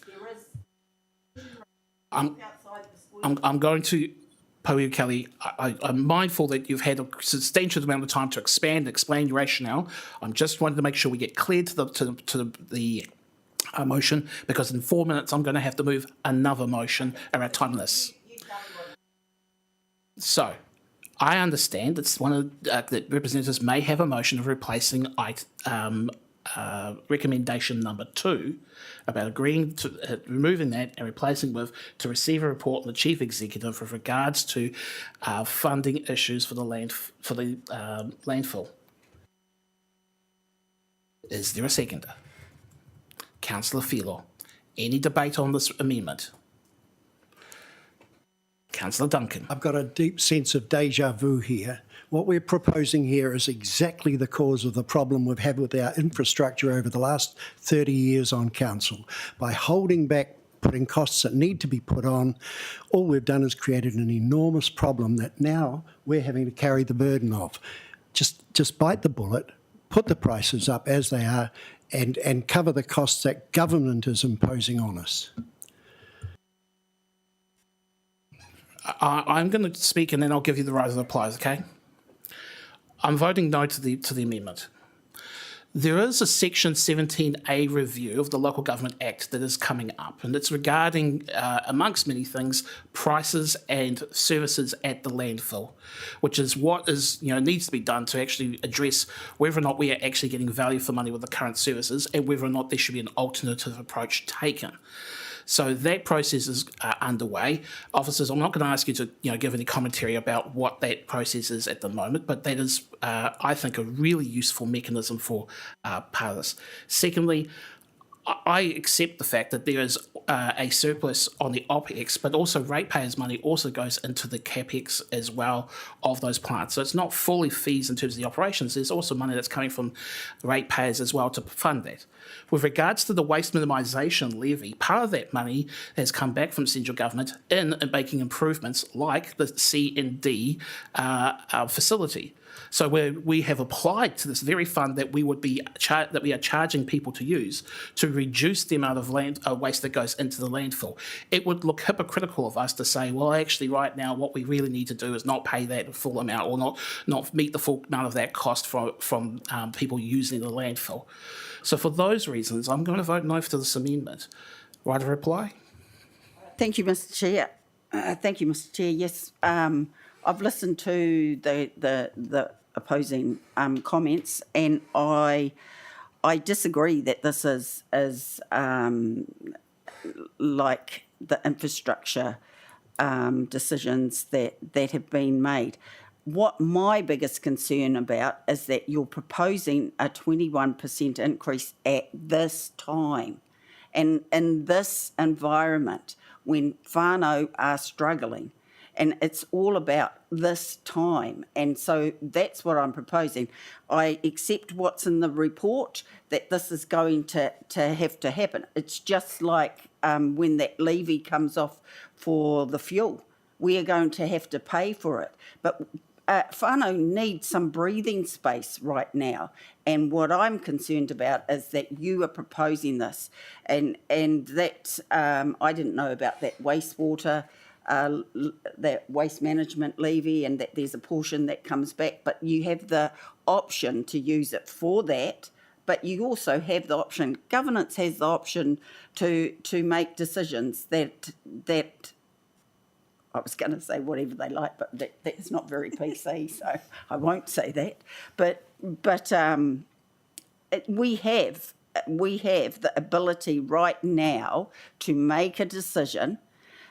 There is. I'm going to, Porirua Kelly, I'm mindful that you've had a substantial amount of time to expand and explain your rationale. I'm just wanting to make sure we get clear to the motion, because in 4 minutes I'm going to have to move another motion around timeless. So, I understand it's one of that representatives may have a motion of replacing recommendation number 2 about agreeing to removing that and replacing with to receive a report from the chief executive with regards to funding issues for the landfill. Is there a seconder? Councillor Filo, any debate on this amendment? Councillor Duncan. I've got a deep sense of deja vu here. What we're proposing here is exactly the cause of the problem we've had with our infrastructure over the last 30 years on council. By holding back putting costs that need to be put on, all we've done is created an enormous problem that now we're having to carry the burden of. Just bite the bullet, put the prices up as they are, and cover the costs that government is imposing on us. I'm going to speak and then I'll give you the right of replies, okay? I'm voting no to the amendment. There is a Section 17A review of the Local Government Act that is coming up, and it's regarding, amongst many things, prices and services at the landfill, which is what needs to be done to actually address whether or not we are actually getting value for money with the current services and whether or not there should be an alternative approach taken. So that process is underway. Officers, I'm not going to ask you to give any commentary about what that process is at the moment, but that is, I think, a really useful mechanism for part of this. Secondly, I accept the fact that there is a surplus on the OPEX, but also ratepayers' money also goes into the CAPEX as well of those plants. So it's not fully fees in terms of the operations. There's also money that's coming from ratepayers as well to fund that. With regards to the waste minimisation levy, part of that money has come back from central government in making improvements like the C&D facility. So we have applied to this very fund that we are charging people to use to reduce the amount of waste that goes into the landfill. It would look hypocritical of us to say, well, actually, right now, what we really need to do is not pay that full amount or not meet the full amount of that cost from people using the landfill. So for those reasons, I'm going to vote no to this amendment. Right of reply? Thank you, Mr. Chair. Yes, I've listened to the opposing comments, and I disagree that this is like the infrastructure decisions that have been made. What my biggest concern about is that you're proposing a 21% increase at this time. And in this environment, when whānau are struggling, and it's all about this time. And so that's what I'm proposing. I accept what's in the report, that this is going to have to happen. It's just like when that levy comes off for the fuel. We are going to have to pay for it. But whānau needs some breathing space right now. And what I'm concerned about is that you are proposing this. And that, I didn't know about that wastewater, that waste management levy, and that there's a portion that comes back, but you have the option to use it for that, but you also have the option, governance has the option to make decisions that I was going to say whatever they like, but that's not very PC, so I won't say that. But we have the ability right now to make a decision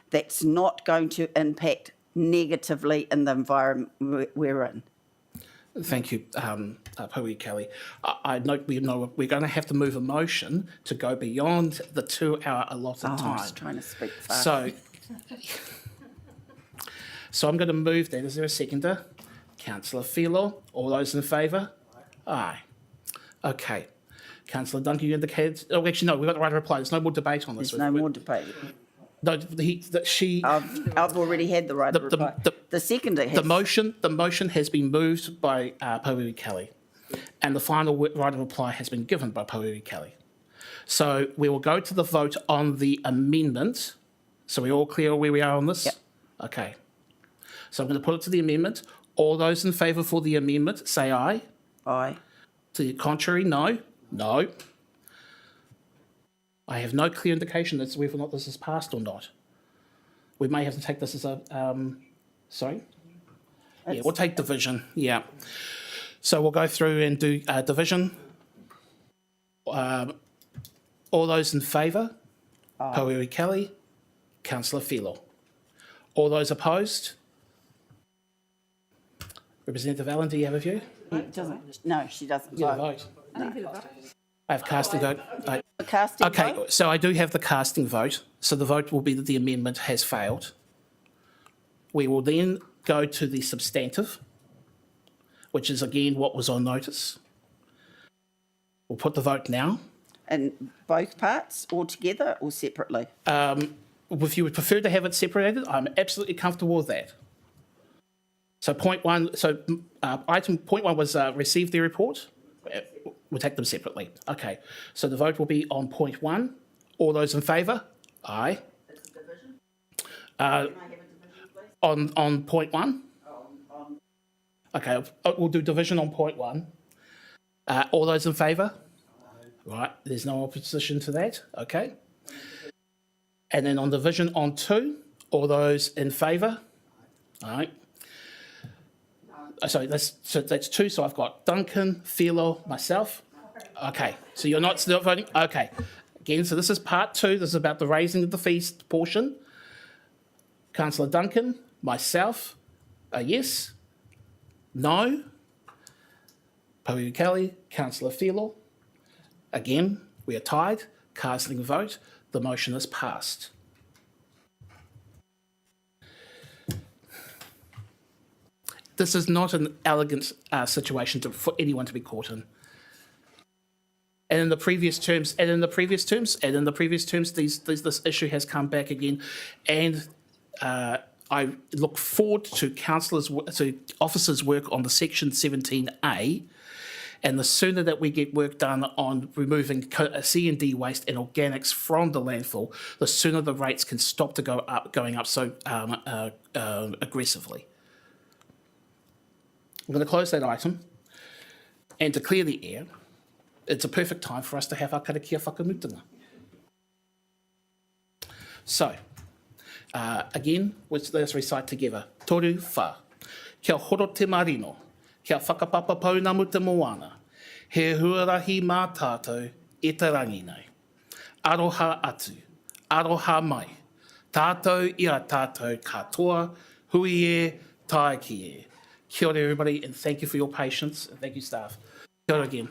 that's not going to impact negatively in the environment we're in. Thank you, Porirua Kelly. I note we're going to have to move a motion to go beyond the 2-hour allotted time. I was trying to speak fast. So I'm going to move that. Is there a seconder? Councillor Filo. All those in favour? Aye. Okay. Councillor Duncan, you indicated... Oh, actually, no, we've got the right to reply. There's no more debate on this. There's no more debate. No, she... I've already had the right to reply. The seconder has... The motion has been moved by Porirua Kelly, and the final right of reply has been given by Porirua Kelly. So we will go to the vote on the amendment. So we're all clear where we are on this? Yep. Okay. So I'm going to put it to the amendment. All those in favour for the amendment, say aye. Aye. To the contrary, no. No. I have no clear indication as to whether or not this is passed or not. We may have to take this as a... sorry? Yeah, we'll take division, yeah. So we'll go through and do division. All those in favour? Porirua Kelly. Councillor Filo. All those opposed? Representative Allen, do you have a view? No, she doesn't You vote. vote. I have casting vote. The casting Okay, vote? so I do have the casting vote. So the vote will be that the amendment has failed. We will then go to the substantive, which is again what was on notice. We'll put the vote now. In both parts, or together, or separately? If you would prefer to have it separated, I'm absolutely comfortable with that. So item point one was receive the report. We'll take them separately. Okay. So the vote will be on point one. All those in favour? Aye. It's a division. Can I have a division, please? On point one? Okay, we'll do division on point one. All those in favour? Right, there's no opposition to that. Okay. And then on division on two, all those in favour? All right. Sorry, that's two. So I've got Duncan, Philo, myself. Okay, so you're not still voting? Okay. Again, so this is part two. This is about the raising of the fees portion. Councillor Duncan, myself, a yes. No. Porirua Kelly, Councillor Philo. Again, we are tied. Casting vote. The motion is passed. This is not an elegant situation for anyone to be caught in. And in the previous terms, this issue has come back again. And I look forward to officers' work on the Section 17A. And the sooner that we get work done on removing C&D waste and organics from the landfill, the sooner the rates can stop going up so aggressively. I'm going to close that item. And to clear the air, it's a perfect time for us to have our karakia whakamutunga. So, again, let's recite together. Toru wha. Kia horo te marino. Kia whakapapa paunamu te moana. He huarahi mā tātou e te rangi nei. Aroha atu. Aroha mai. Tātou i a tātou katoa. Hui e, tae ki e. Kia ora everybody, and thank you for your patience. And thank you, staff. Kia ora again.